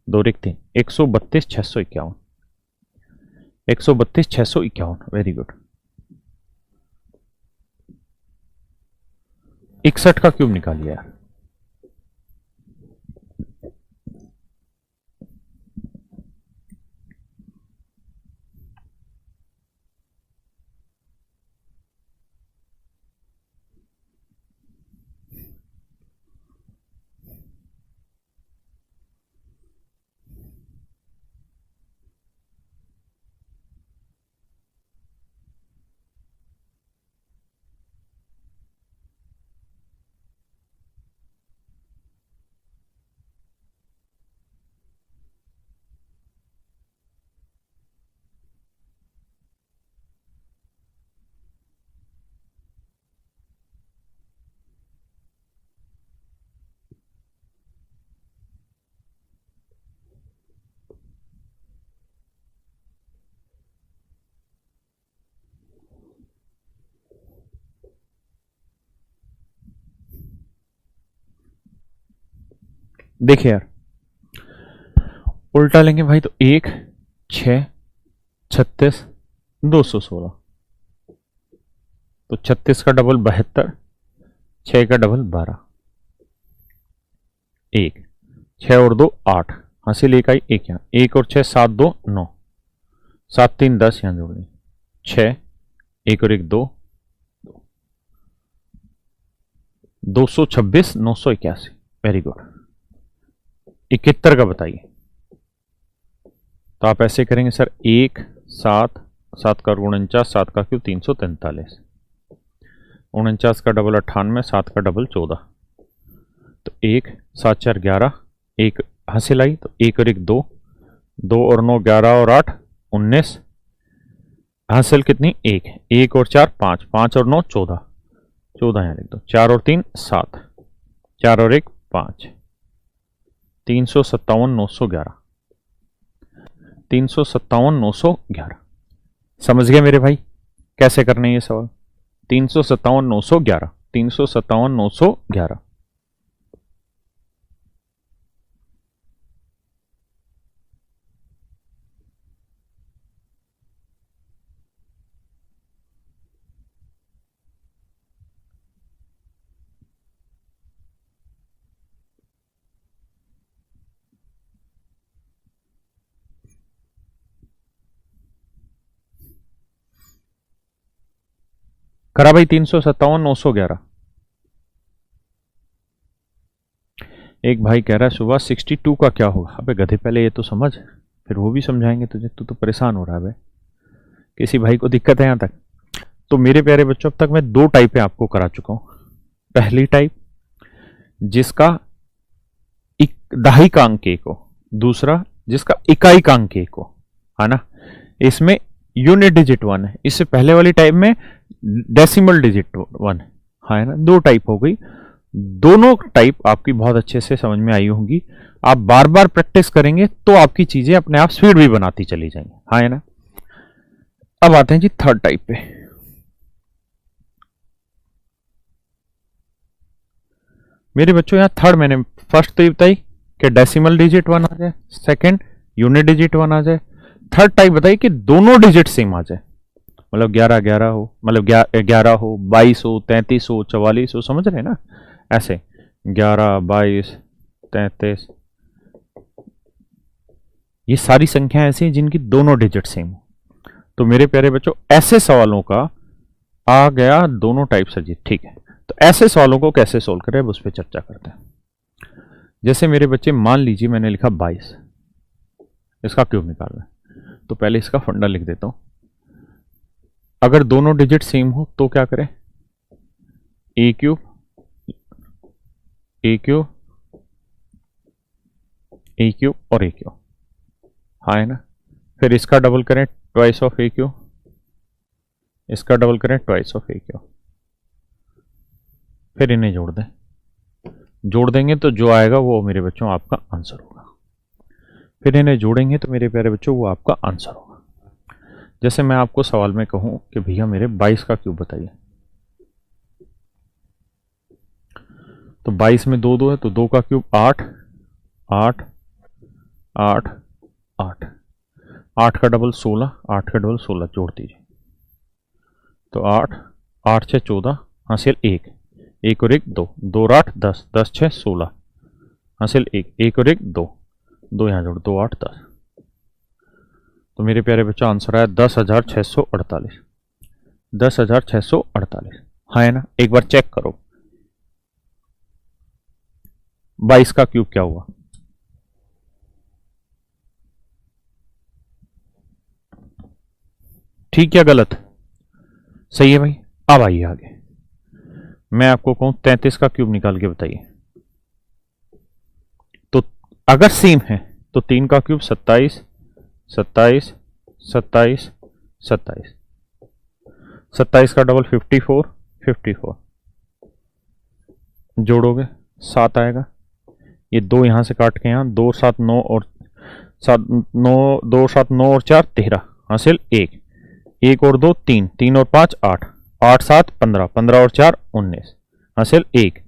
[SPEAKER 1] 2 और 1 3, 132 651, 132 651, वेरी गुड। 61 का क्यूब निकालिए यार, देखिए यार, उल्टा लेंगे भाई तो 1 6 36 216, तो 36 का डबल 72, 6 का डबल 12, 1 6 और 2 8, हासिल 1 आई, 1 यहाँ, 1 और 6 7 2 9, 7 3 10, यहाँ जोड़ दें 6, 1 और 1 2, 226 981, वेरी गुड। 71 का बताइए। तो आप ऐसे करेंगे सर, 1 7 7 का 49, 7 का क्यूब 343, 49 का डबल 98, 7 का डबल 14, तो 1 7 4 11, 1 हासिल आई, तो 1 और 1 2, 2 और 9 11 और 8 19, हासिल कितनी 1, 1 और 4 5, 5 और 9 14, 14 यहाँ लिख दो, 4 और 3 7, 4 और 1 5, 357 911, 357 911। समझ गए मेरे भाई कैसे करना है ये सवाल? 357 911, 357 911। करा भाई 357 911। एक भाई कह रहा है सुबह 62 का क्या होगा? अबे गधे पहले ये तो समझ, फिर वो भी समझाएंगे तुझे, तू तो परेशान हो रहा है। किसी भाई को दिक्कत है यहाँ तक? तो मेरे प्यारे बच्चों, अब तक मैं 2 टाइपें आपको करा चुका हूं। पहली टाइप जिसका दहाई-अंक 1 हो, दूसरा जिसका इकाई-अंक 1 हो, है ना। इसमें यूनिट डिजिट 1 है, इससे पहले वाली टाइप में डेसिमल डिजिट 1 है ना। 2 टाइप हो गई। दोनों टाइप आपकी बहुत अच्छे से समझ में आई होंगी। आप बार बार प्रैक्टिस करेंगे तो आपकी चीजें अपने आप स्पीड भी बनाती चली जाएंगी, है ना। अब आते हैं जी थर्ड टाइप पे। मेरे बच्चों यहां थर्ड, मैंने फर्स्ट तो ये बताई कि डेसिमल डिजिट 1 आ जाए, सेकंड यूनिट डिजिट 1 आ जाए। थर्ड टाइप बताई कि दोनों डिजिट सेम आ जाए, मतलब 11 11 हो, मतलब 11 हो, 22 हो, 33 हो, 44 हो, समझ रहे हैं ना। ऐसे 11 22 33, ये सारी संख्याएं ऐसी हैं जिनकी दोनों डिजिट सेम हो। तो मेरे प्यारे बच्चों, ऐसे सवालों का आ गया दोनों टाइप सर जी, ठीक है। तो ऐसे सवालों को कैसे सोल्व करें, उस पर चर्चा करते हैं। जैसे मेरे बच्चे, मान लीजिए मैंने लिखा 22, इसका क्यूब निकालना है, तो पहले इसका फंडा लिख देता हूं। अगर दोनों डिजिट सेम हो तो क्या करें? ए क्यूब ए क्यूब ए क्यूब और ए क्यूब, हाँ है ना। फिर इसका डबल करें ट्वाइस ऑफ ए क्यूब, इसका डबल करें ट्वाइस ऑफ ए क्यूब, फिर इन्हें जोड़ दें। जोड़ देंगे तो जो आएगा वो मेरे बच्चों आपका आंसर होगा। फिर इन्हें जोड़ेंगे तो मेरे प्यारे बच्चों वो आपका आंसर होगा। जैसे मैं आपको सवाल में कहूं कि भैया मेरे 22 का क्यूब बताइए, तो 22 में 2 2 है, तो 2 का क्यूब 8 8 8 8, 8 का डबल 16, 8 का डबल 16, जोड़ दीजिए तो 8 8 6 14, हासिल 1, 1 और 1 2, 2 और 8 10, 10 6 16, हासिल 1, 1 और 1 2, 2 यहाँ जोड़, 2 8 10। तो मेरे प्यारे बच्चों आंसर आया 10,648, 10,648, हाँ है ना। एक बार चेक करो 22 का क्यूब क्या हुआ? ठीक या गलत? सही है भाई। अब आइए आगे, मैं आपको कहूं 33 का क्यूब निकाल के बताइए। तो अगर सेम है तो 3 का क्यूब 27 27 27 27, 27 का डबल 54 54, जोड़ोगे 7 आएगा। ये 2 यहां से काट के, यहां 2 7 9 और 7 9, 2 7 9 और 4 13, हासिल 1, 1 और 2 3, 3 और 5 8, 8 7 15, 15 और 4 19, हासिल 1,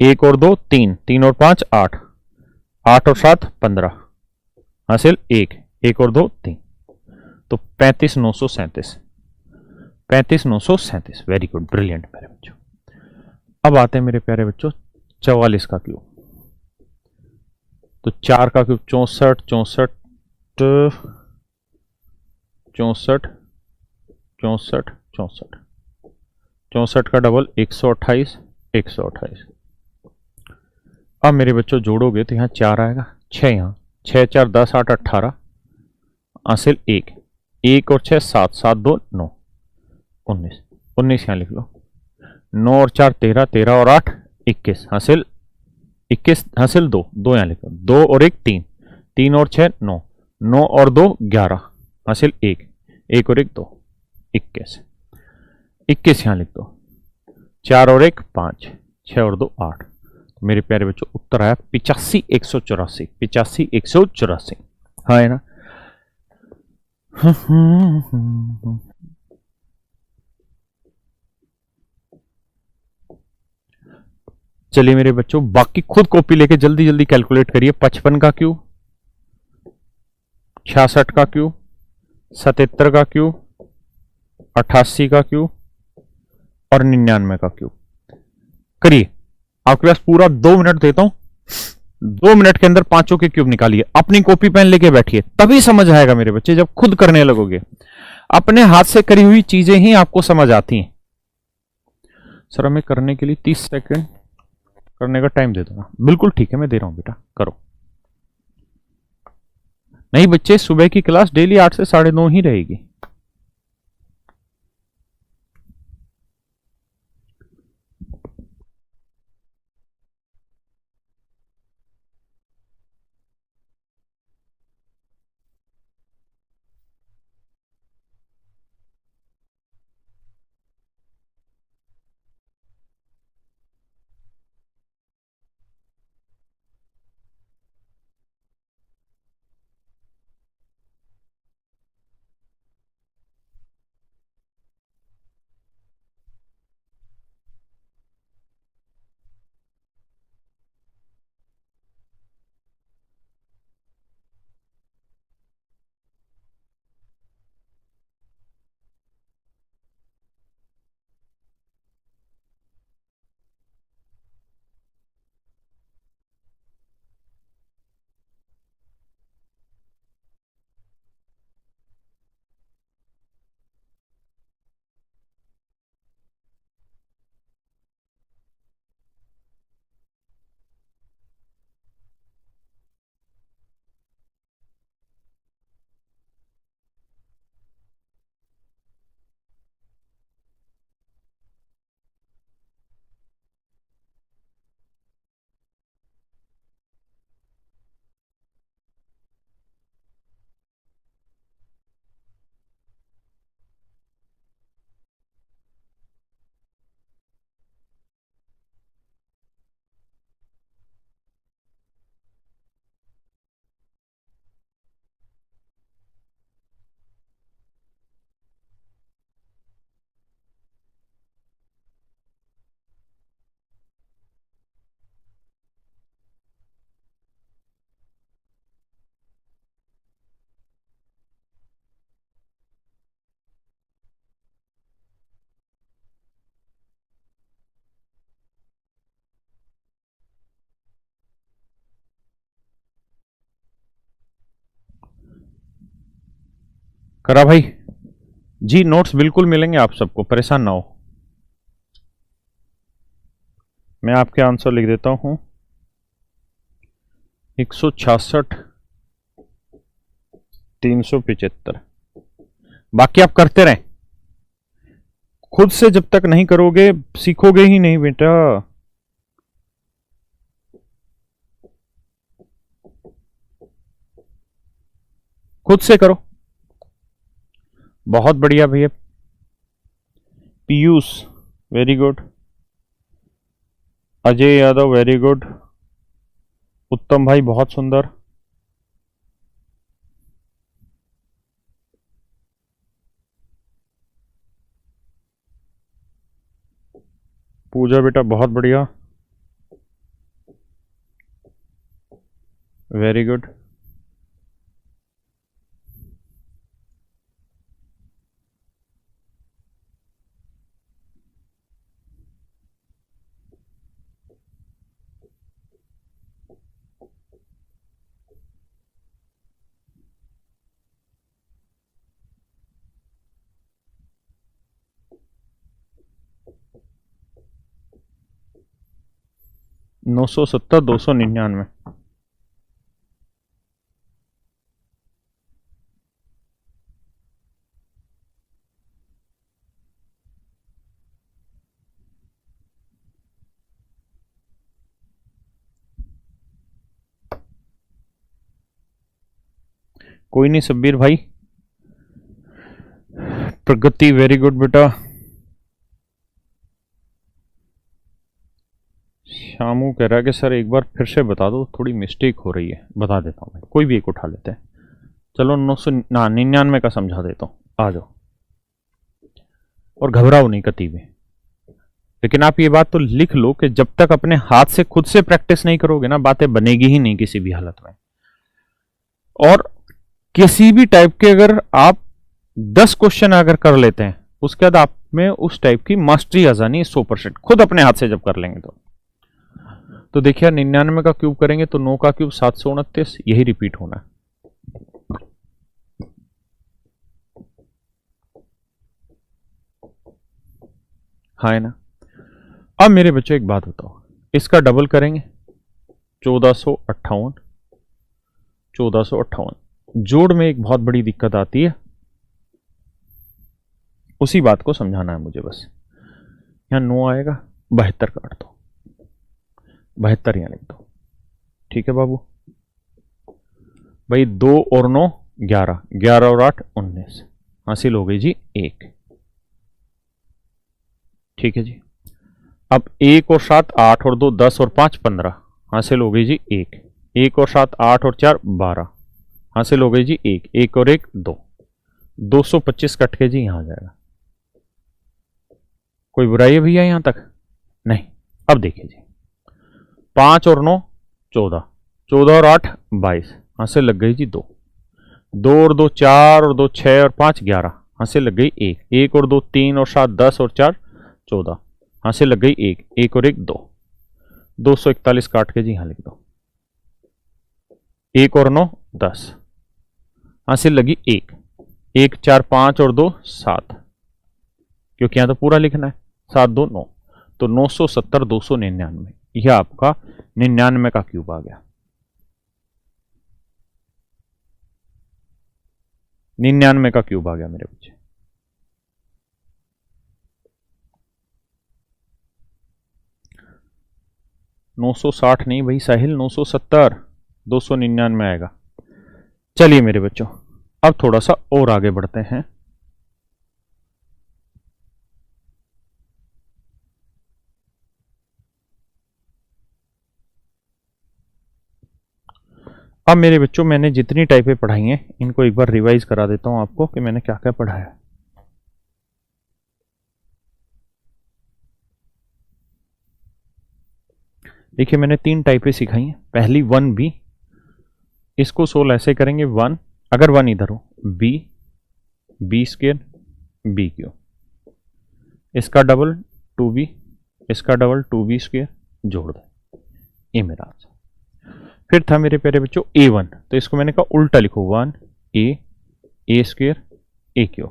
[SPEAKER 1] 1 और 2 3, 3 और 5 8, 8 और 7 15 हासिल 1, 1 और 2 3, तो 35,937, 35,937। वेरी गुड, ब्रिलियंट मेरे बच्चों। अब आते हैं मेरे प्यारे बच्चों 44 का क्यूब। तो 4 का क्यूब 64, 64, 64, 64, 64, 64 का डबल 128, 128। अब मेरे बच्चों जोड़ोगे तो यहाँ 4 आएगा, 6 यहाँ, 6 4 10 8 18 हासिल 1, 1 और 6 7, 7 2 9, 19, 19 यहाँ लिख लो। 9 और 4 13, 13 और 8 21 हासिल 21 हासिल 2, 2 यहाँ लिखो, 2 और 1 3, 3 और 6 9, 9 और 2 11 हासिल 1, 1 और 1 2, 21, 21 यहाँ लिख दो। 4 और 1 5, 6 और 2 8। मेरे प्यारे बच्चों उत्तर आया 85,184, 85,184। हाँ है ना। चलिए मेरे बच्चों बाकी खुद कॉपी लेके जल्दी जल्दी कैलकुलेट करिए। 55 का क्यूब, 66 का क्यूब, 77 का क्यूब, 88 का क्यूब और 99 का क्यूब करिए। आपके पास पूरा 2 मिनट देता हूं, 2 मिनट के अंदर पांचों के क्यूब निकालिए। अपनी कॉपी पेन लेके बैठिए, तभी समझ आएगा मेरे बच्चे जब खुद करने लगोगे। अपने हाथ से करी हुई चीजें ही आपको समझ आती हैं। सर हमें करने के लिए 30 सेकंड करने का टाइम दे दो ना। बिल्कुल ठीक है, मैं दे रहा हूं बेटा, करो। नहीं बच्चे, सुबह की क्लास डेली 8 से 9:30 ही रहेगी। करा भाई जी। नोट्स बिल्कुल मिलेंगे आप सबको, परेशान ना हो। मैं आपके आंसर लिख देता हूं 166, 375। बाकी आप करते रहें, खुद से जब तक नहीं करोगे सीखोगे ही नहीं बेटा। खुद से करो। बहुत बढ़िया भैया। Piyush very good, Ajay Yadav very good, उत्तम भाई बहुत सुंदर, पूजा बेटा बहुत बढ़िया, वेरी गुड। नौ सौ सत्तर, 299। कोई नहीं सब्बीर भाई। प्रगति वेरी गुड बेटा। शामू कह रहा है कि सर एक बार फिर से बता दो, थोड़ी मिस्टेक हो रही है। बता देता हूँ, कोई भी एक उठा लेते हैं। चलो 999 का समझा देता हूँ, आ जाओ। और घबराओ नहीं कती भी। लेकिन आप ये बात तो लिख लो कि जब तक अपने हाथ से खुद से प्रैक्टिस नहीं करोगे ना, बातें बनेगी ही नहीं किसी भी हालत में। और किसी भी टाइप के अगर आप 10 क्वेश्चन अगर कर लेते हैं, उसके बाद आप में उस टाइप की मास्टरी आ जानी 100%, खुद अपने हाथ से जब कर लेंगे तो देखिए 99 का क्यूब करेंगे तो 9 का क्यूब 729, यही रिपीट होना है। हाँ है ना। अब मेरे बच्चों एक बात बताओ, इसका डबल करेंगे 1458। 1458 जोड़ में एक बहुत बड़ी दिक्कत आती है, उसी बात को समझाना है मुझे बस। यहां 9 आएगा, 72 काट दो, 72 यहां लिख दो। ठीक है बाबू भाई। 2 और 9 11, 11 और 8 19, हासिल हो गई जी 1। ठीक है जी। अब 1 और 7 8 और 2 10 और 5 15, हासिल हो गई जी 1। 1 और 7 8 और 4 12, हासिल हो गई जी 1। 1 और 1 2, 225 कट के जी यहां आ जाएगा। कोई बुराई है भैया यहां तक? नहीं। अब देखिए जी, 5 और 9 14, 14 और 8 22, हासिल लग गई जी 2। 2 और 2 4 और 2 6 और 5 11, हासिल लग गई 1। 1 और 2 3 और 7 10 और 4 14, हासिल लग गई 1। 1 और 1 2, 241 काट के जी यहां लिख दो। 1 और 9 10, हासिल लगी 1। 1 4 5 और 2 7, क्योंकि यहां तो पूरा लिखना है। 7 2 9, तो 970 299, यह आपका 99 का क्यूब आ गया। 99 का क्यूब आ गया मेरे बच्चे। $960 नहीं भाई साहिल, 970, 299 आएगा। चलिए मेरे बच्चों, अब थोड़ा सा और आगे बढ़ते हैं। अब मेरे बच्चों, मैंने जितनी टाइपें पढ़ाई हैं इनको एक बार रिवाइज करा देता हूं आपको कि मैंने क्या क्या पढ़ाया। देखिए मैंने 3 टाइपें सिखाई हैं। पहली 1b, इसको सोल्व ऐसे करेंगे 1, अगर 1 इधर हो b, b square b Q, इसका डबल 2b, इसका डबल 2b स्क्वायर, जोड़ दो, ये मेरा आंसर। फिर था मेरे प्यारे बच्चों a1, तो इसको मैंने कहा उल्टा लिखो 1 a स्क्वायर a क्यू,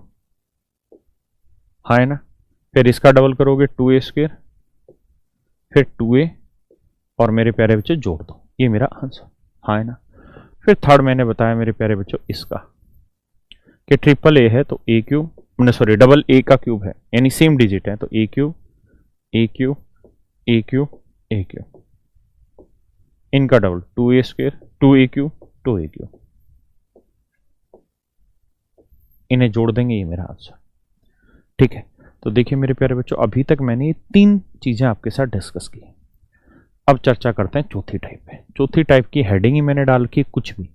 [SPEAKER 1] हाँ है ना। फिर इसका डबल करोगे 2a स्क्वायर, फिर 2a, और मेरे प्यारे बच्चों जोड़ दो, ये मेरा आंसर, हाँ है ना। फिर थर्ड मैंने बताया मेरे प्यारे बच्चों इसका कि ट्रिपल ए है तो ए क्यूब, सॉरी डबल ए का क्यूब है, यानी सेम डिजिट है, तो ए क्यूब ए क्यूब ए क्यूब ए क्यूब, इनका double 2a square 2a cube 2a cube, इन्हें जोड़ देंगे, ये मेरा आंसर। ठीक है, तो देखिए मेरे प्यारे बच्चों, अभी तक मैंने ये 3 चीजें आपके साथ डिस्कस की। अब चर्चा करते हैं चौथी टाइप पे। चौथी टाइप की हेडिंग ही मैंने डाल की कुछ भी।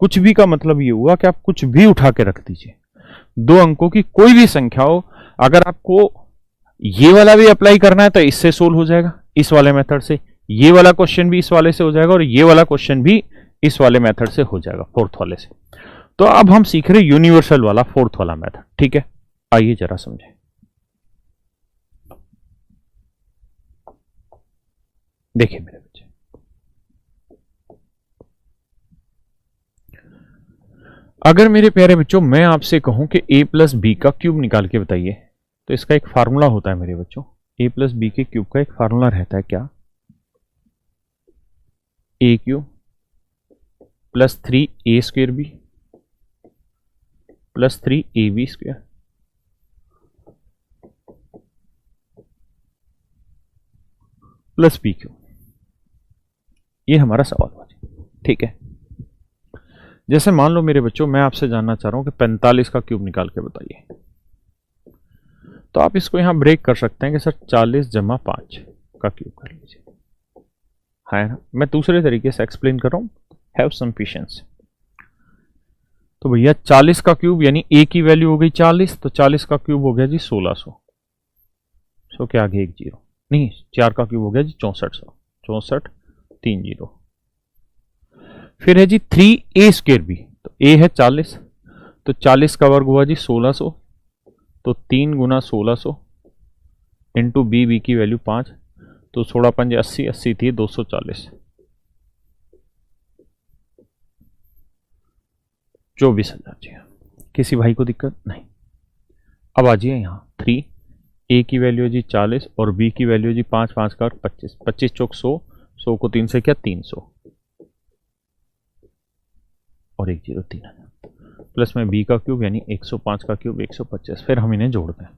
[SPEAKER 1] कुछ भी का मतलब ये हुआ कि आप कुछ भी उठा के रख दीजिए, 2 अंकों की कोई भी संख्या हो, अगर आपको ये वाला भी अप्लाई करना है तो इससे सोल्व हो जाएगा, इस वाले मेथड से। ये वाला क्वेश्चन भी इस वाले से हो जाएगा, और ये वाला क्वेश्चन भी इस वाले मेथड से हो जाएगा, फोर्थ वाले से। तो अब हम सीख रहे यूनिवर्सल वाला फोर्थ वाला मेथड, ठीक है। आइए जरा समझें। देखिए मेरे बच्चे, अगर मेरे प्यारे बच्चों मैं आपसे कहूं कि a प्लस बी का क्यूब निकाल के बताइए, तो इसका एक फार्मूला होता है मेरे बच्चों। a प्लस बी के क्यूब का एक फार्मूला रहता है क्या? a cube plus 3a square B plus 3ab square plus B cube. ये हमारा सवाल हुआ, ठीक है। जैसे मान लो मेरे बच्चों मैं आपसे जानना चाह रहा हूं कि 45 का क्यूब निकाल के बताइए, तो आप इसको यहां ब्रेक कर सकते हैं कि सर 40 जमा 5 का क्यूब कर लीजिए, है ना। मैं दूसरे तरीके से एक्सप्लेन कर रहा हूं, हैव सम पेशेंस। तो भैया 40 का क्यूब यानी a की वैल्यू हो गई 40, तो 40 का क्यूब हो गया जी 1600। सो क्या आगे एक जीरो नहीं, 4 का क्यूब हो गया जी 6400, 64 3 जीरो। फिर है जी 3a स्क्वेयर बी, तो a है 40, तो 40 का वर्ग हुआ जी 1600, तो 3 गुना 1600 इंटू बी की वैल्यू 5, तो 16 पंजे 80, 80 थी 240, 24,000 जी। किसी भाई को दिक्कत नहीं। अब आ जाइए यहाँ 3 a की वैल्यू है जी 40 और b की वैल्यू जी 5, 5 का 25, 25 चौक 100, 100 को 3 से क्या 300 और एक जीरो 3000, प्लस में b का क्यूब यानी 105 का क्यूब 125। फिर हम इन्हें जोड़ते हैं,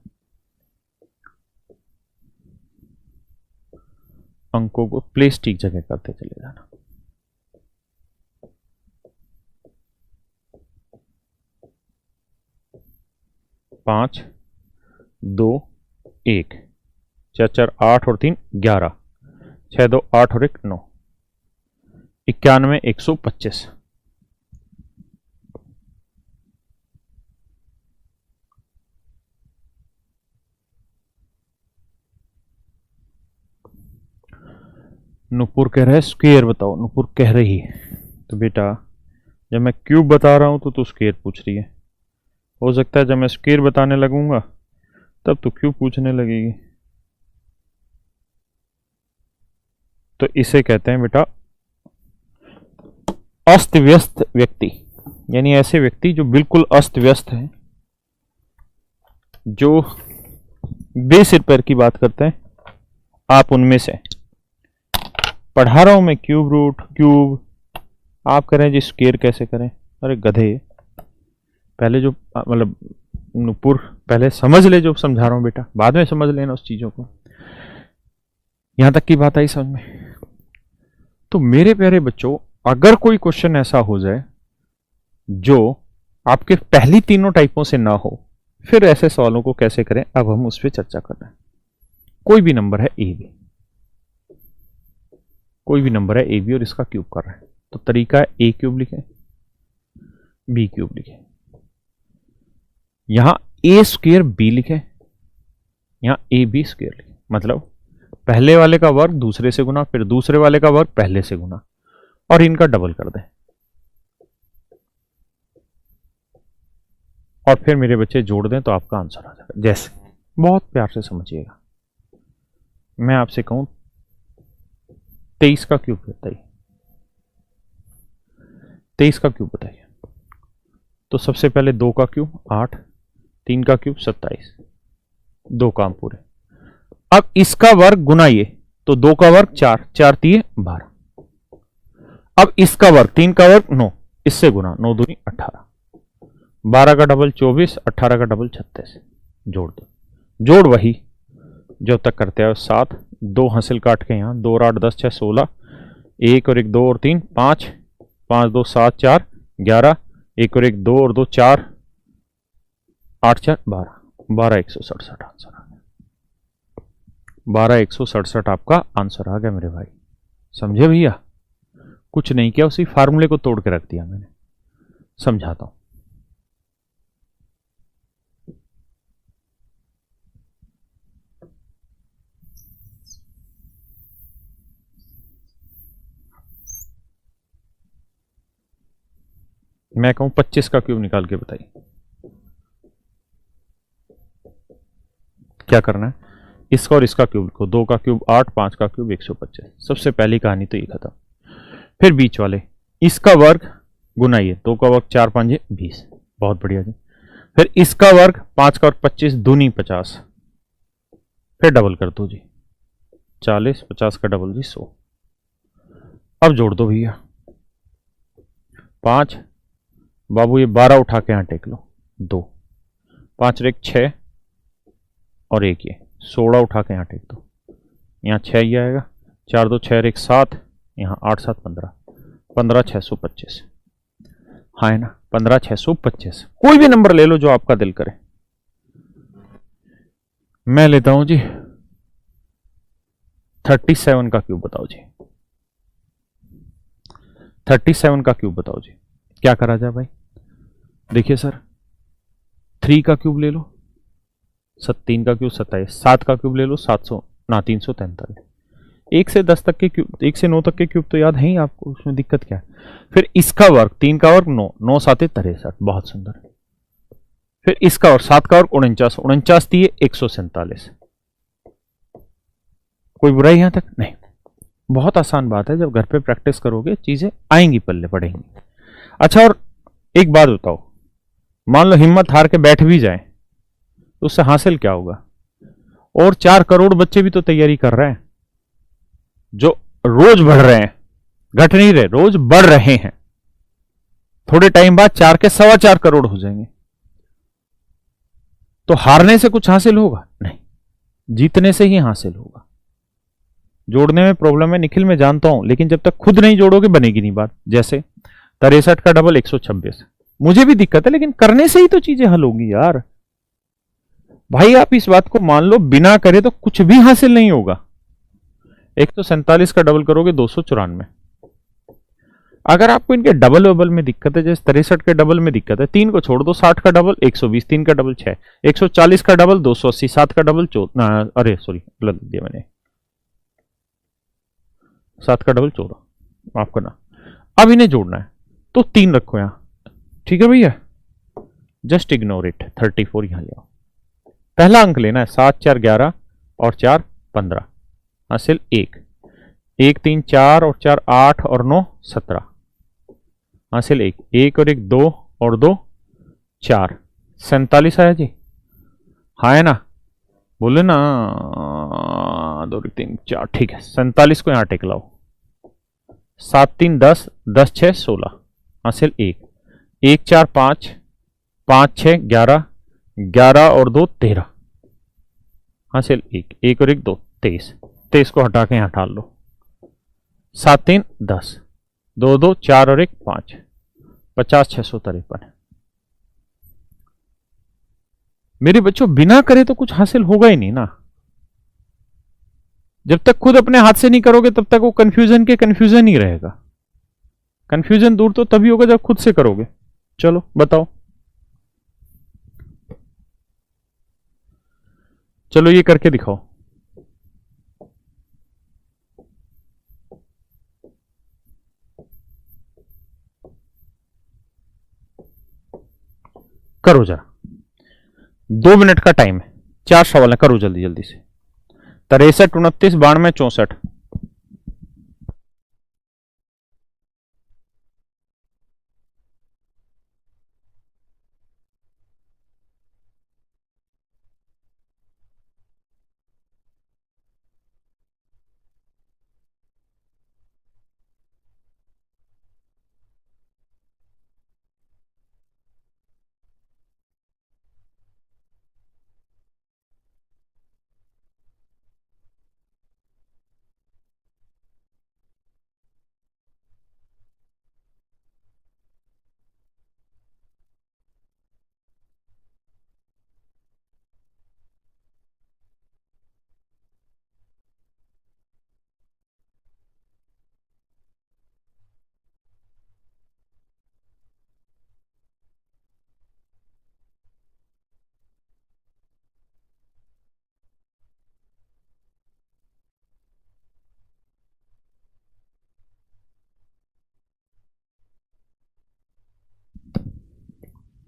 [SPEAKER 1] अंकों को प्लेस ठीक जगह करते चले जाना। पांच 2 1, 4 4 8 और 3 11, 6 2 8 और 1 9, 91 125। नुपुर कह रहा है स्क्वायर बताओ, नुपुर कह रही है। तो बेटा जब मैं क्यूब बता रहा हूं तो तू स्क्वायर पूछ रही है, हो सकता है जब मैं स्क्वायर बताने लगूंगा तब तो क्यूब पूछने लगेगी। तो इसे कहते हैं बेटा अस्त व्यस्त व्यक्ति, यानी ऐसे व्यक्ति जो बिल्कुल अस्त व्यस्त है, जो बेसिर पैर की बात करते हैं। आप उनमें से पढ़ा रहा हूं मैं क्यूब रूट क्यूब, आप कह रहे हैं जी स्क्वायर कैसे करें। अरे गधे, पहले जो मतलब नुपुर पहले समझ ले जो समझा रहा हूं बेटा, बाद में समझ लेना उस चीजों को। यहां तक की बात आई समझ में? तो मेरे प्यारे बच्चों अगर कोई क्वेश्चन ऐसा हो जाए जो आपके पहली तीनों टाइपों से ना हो, फिर ऐसे सवालों को कैसे करें, अब हम उस पर चर्चा कर रहे हैं। कोई भी नंबर है ए बी, कोई भी नंबर है ए बी और इसका क्यूब कर रहे हैं, तो तरीका है ए क्यूब लिखें बी क्यूब लिखें, यहां ए स्क्वायर बी लिखें, यहां ए बी स्क्वायर लिखें। मतलब पहले वाले का वर्ग दूसरे से गुना, फिर दूसरे वाले का वर्ग पहले से गुना, और इनका डबल कर दें, और फिर मेरे बच्चे जोड़ दें तो आपका आंसर आ जाएगा। जैसे बहुत प्यार से समझिएगा, मैं आपसे कहूं 23 का क्यूब बताइए, 23 का क्यूब बताइए। तो सबसे पहले 2 का क्यूब 8, 3 का क्यूब 27, 2 काम पूरे। अब इसका वर्ग गुनाइए, तो 2 का वर्ग 4, 4 3 12। अब इसका वर्ग 3 का वर्ग 9, इससे गुना 9 दूनी 18, 12 का डबल 24, 18 का डबल 36। जोड़ दो, जोड़ वही जो तक करते हैं 7, 2 हासिल काट के यहां 2 और 8 10 6 16, 1 और 1 2 और 3 5, 5 2 7 4 11, 1 और 1 2 और 2 4, 8 4 12, 12 167 आंसर आ गया। 12 167 आपका आंसर आ गया मेरे भाई, समझे भैया? कुछ नहीं किया, उसी फार्मूले को तोड़ के रख दिया मैंने। समझाता हूं, मैं कहूं 25 का क्यूब निकाल के बताइए क्या करना है। इसका और इसका क्यूब लिखो, 2 का क्यूब 8, 5 का क्यूब 125। सबसे पहली कहानी तो ये खत्म। फिर बीच वाले, इसका वर्ग गुनाइए, 2 का वर्ग 4 5 20, बहुत बढ़िया जी। फिर इसका वर्ग 5 का वर्ग 25 दूनी 50, फिर डबल कर दो जी 40, 50 का डबल जी 100। अब जोड़ दो भैया 5, बाबू ये 12 उठा के यहां टेक लो, 2, 5 रेक 6 और एक ये 16 उठा के यहां टेक दो, यहाँ 6 ही आएगा, 4 2 6 रेक 7, यहाँ 8 7 15, 15 625। हाँ है ना, 15 625। कोई भी नंबर ले लो जो आपका दिल करे। मैं लेता हूं जी 37 का क्यूब बताओ जी, 37 का क्यूब बताओ जी, क्या करा जाए भाई। देखिए सर 3 का क्यूब ले लो, 3 का क्यूब 27, 7 का क्यूब ले लो 700 ना 343। 1 से 10 तक के क्यूब, 1 से 9 तक के क्यूब तो याद है ही आपको, उसमें दिक्कत क्या है। फिर इसका वर्ग 3 का वर्ग 9, 9 7 63, बहुत सुंदर। फिर इसका और 7 का वर्ग 49, 49 दिए 147। कोई बुराई यहां तक नहीं, बहुत आसान बात है, जब घर पे प्रैक्टिस करोगे चीजें आएंगी, पल्ले पड़ेंगी। अच्छा और एक बात बताओ, मान लो हिम्मत हार के बैठ भी जाए तो उससे हासिल क्या होगा। और 4 करोड़ बच्चे भी तो तैयारी कर रहे हैं, जो रोज बढ़ रहे हैं, घट नहीं रहे, रोज बढ़ रहे हैं। थोड़े टाइम बाद 4 के 4.25 करोड़ हो जाएंगे। तो हारने से कुछ हासिल होगा नहीं, जीतने से ही हासिल होगा। जोड़ने में प्रॉब्लम है निखिल, मैं जानता हूं, लेकिन जब तक खुद नहीं जोड़ोगे बनेगी नहीं बात। जैसे 63 का डबल 126, मुझे भी दिक्कत है, लेकिन करने से ही तो चीजें हल होगी यार। भाई आप इस बात को मान लो, बिना करे तो कुछ भी हासिल नहीं होगा। 147 का डबल करोगे 294। अगर आपको इनके डबल वबल में दिक्कत है, जैसे 63 के डबल में दिक्कत है, 3 को छोड़ दो, 60 का डबल 120, 3 का डबल 6, 140 का डबल 280, 7 का डबल 14, अरे सॉरी गलत दिया मैंने, 7 का डबल 14, माफ करना। अब इन्हें जोड़ना है तो 3 रखो यहां, ठीक है भैया, जस्ट इग्नोर इट। 34 यहां ले आओ, पहला अंक लेना है, 7 4 11 और 4 15, हासिल 1, 1 3 4 और 4 8 और 9 17, हासिल 1, 1 और 1 2 और 2 4, 47 आया जी। हाँ है ना, बोले ना 2 3 4, ठीक है। 47 को यहां टेक लाओ, 7 3 10, 10 6 16, हासिल 1, 1 4 5, 5 6 11, 11 और 2 13, हासिल 1, 1 और 1 2 23, 23 को हटा के यहां डाल लो, 7 3 10, 2 2 4 और 1 5, 50 653। मेरे बच्चों बिना करे तो कुछ हासिल होगा ही नहीं ना। जब तक खुद अपने हाथ से नहीं करोगे तब तक वो कंफ्यूजन के कंफ्यूजन ही रहेगा। कंफ्यूजन दूर तो तभी होगा जब खुद से करोगे। चलो बताओ, चलो ये करके दिखाओ। करो जरा, 2 मिनट का टाइम है, 4 सवाल है, करो जल्दी जल्दी से। 63 29 92 64,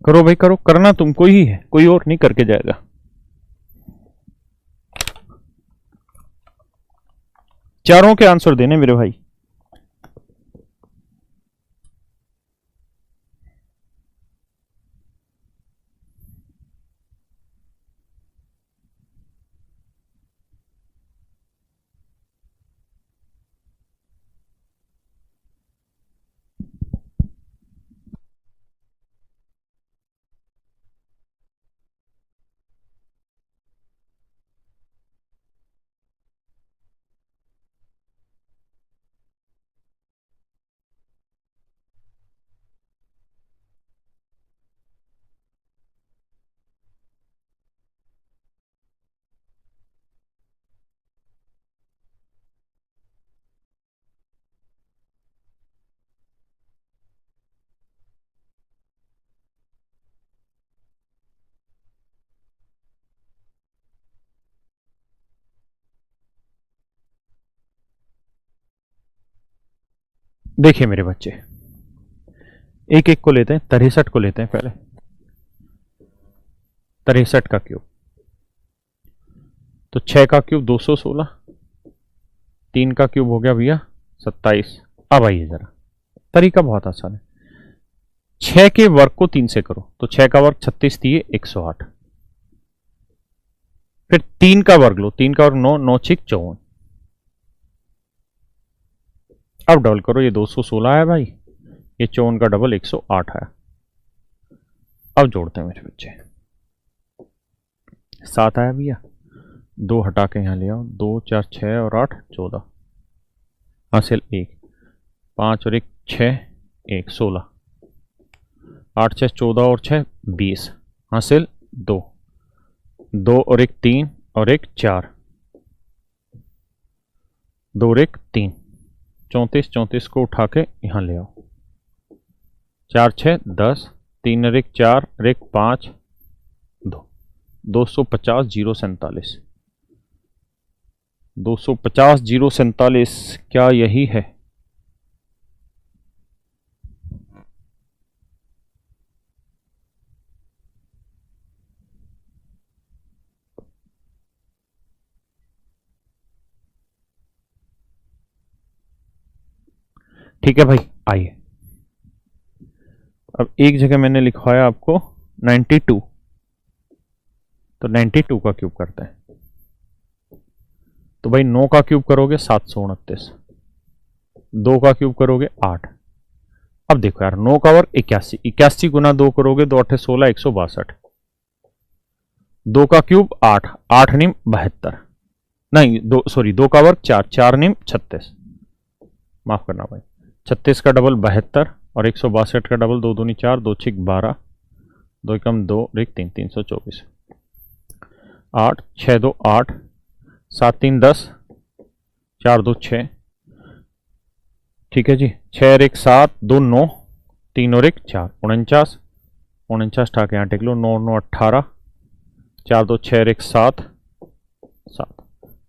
[SPEAKER 1] करो भाई करो, करना तुमको ही है, कोई और नहीं करके जाएगा। चारों के आंसर देने मेरे भाई। देखिए मेरे बच्चे, एक एक को लेते हैं, 63 को लेते हैं पहले। 63 का क्यूब, तो 6 का क्यूब 216, 3 का क्यूब हो गया भैया 27। अब आइए जरा, तरीका बहुत आसान है। 6 के वर्ग को 3 से करो, तो 6 का वर्ग 36 दिए 108। फिर 3 का वर्ग लो, 3 का वर्ग 9, 9 6 54। अब डबल करो, ये 216 है भाई, ये 54 का डबल 108 है। अब जोड़ते हैं मेरे बच्चे, 7 आया भैया, 2 हटा के यहां ले आओ, 2 4 6 और 8 14, हासिल 1, 5 और 1 6, 1 16, 8 6 14 और 6 20, हासिल 2, 2 और 1 3 और 1 4, 2 और 1 3, 34, 34 को उठा के यहां ले आओ, 4 6 10, 3 और 1 4 और 1 5 2, 250 0 47, 250 0 47, क्या यही है? ठीक है भाई, आइए अब एक जगह मैंने लिखवाया आपको 92, तो 92 का क्यूब करते हैं। तो भाई 9 का क्यूब करोगे 729, 2 का क्यूब करोगे 8। अब देखो यार, 9 का वर्ग 81, 81 गुना 2 करोगे 2 8 16 162, 2 का क्यूब 8, 8 निम 72, नहीं 2 सॉरी 2 का वर्ग 4, 4 निम 36, माफ करना भाई, 36 का डबल 72 और 162 का डबल 2 दूनी 4, 2 6 12, 2 कम 2 1 3, 324, 8 6 2 8, 7 3 10, 4 2 6, ठीक है जी, 6 और 1 7, 2 9, 3 और 1 4, 49, 49 ठाके यहाँ टेक लो, 9 9 18, 4 2 6 और 1 7,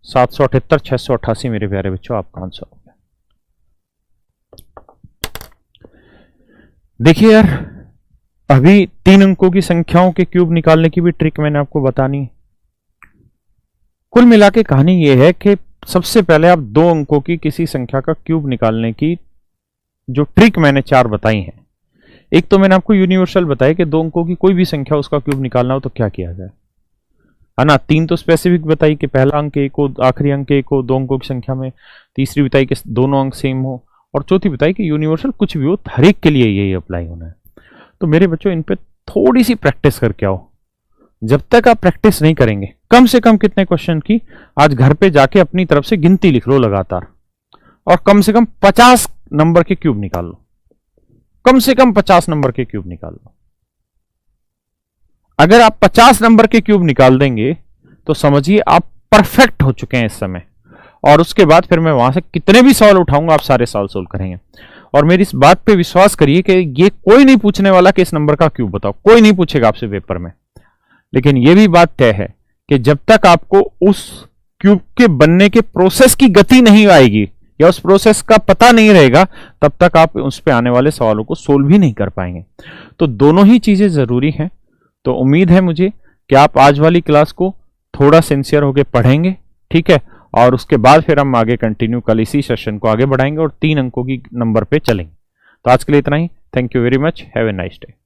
[SPEAKER 1] 7 778 688 मेरे प्यारे बच्चों, आपका आंसर हो गया। देखिए यार, अभी 3 अंकों की संख्याओं के क्यूब निकालने की भी ट्रिक मैंने आपको बतानी है। कुल मिला के कहानी यह है कि सबसे पहले आप 2 अंकों की किसी संख्या का क्यूब निकालने की जो ट्रिक मैंने 4 बताई हैं, एक तो मैंने आपको यूनिवर्सल बताया कि 2 अंकों की कोई भी संख्या उसका क्यूब निकालना हो तो क्या किया जाए, है ना। 3 तो स्पेसिफिक बताई कि पहला अंक 1 हो, आखिरी अंक 1 हो 2 अंकों की संख्या में, तीसरी बताई कि दोनों अंक सेम हो, और चौथी बताई कि यूनिवर्सल कुछ भी हो, हर एक के लिए यही अप्लाई होना है। तो मेरे बच्चों, इन पे थोड़ी सी प्रैक्टिस करके आओ। जब तक आप प्रैक्टिस नहीं करेंगे, कम से कम कितने क्वेश्चन की आज घर पे जाके अपनी तरफ से गिनती लिख लो लगातार, और कम से कम 50 नंबर के क्यूब निकाल लो, कम से कम 50 नंबर के क्यूब निकाल लो। अगर आप 50 नंबर के क्यूब निकाल देंगे तो समझिए आप परफेक्ट हो चुके हैं इस समय, और उसके बाद फिर मैं वहां से कितने भी सवाल उठाऊंगा आप सारे सवाल सोल्व करेंगे। और मेरी इस बात पे विश्वास करिए कि ये कोई नहीं पूछने वाला कि इस नंबर का क्यूब बताओ, कोई नहीं पूछेगा आपसे पेपर में। लेकिन यह भी बात तय है कि जब तक आपको उस क्यूब के बनने के प्रोसेस की गति नहीं आएगी, या उस प्रोसेस का पता नहीं रहेगा, तब तक आप उस पे आने वाले सवालों को सोल्व ही नहीं कर पाएंगे। तो दोनों ही चीजें जरूरी हैं। तो उम्मीद है मुझे कि आप आज वाली क्लास को थोड़ा सिंसियर होकर पढ़ेंगे, ठीक है, और उसके बाद फिर हम आगे कंटिन्यू कल इसी सेशन को आगे बढ़ाएंगे और 3 अंकों की नंबर पे चलेंगे। तो आज के लिए इतना ही। Thank you very much. Have a nice day.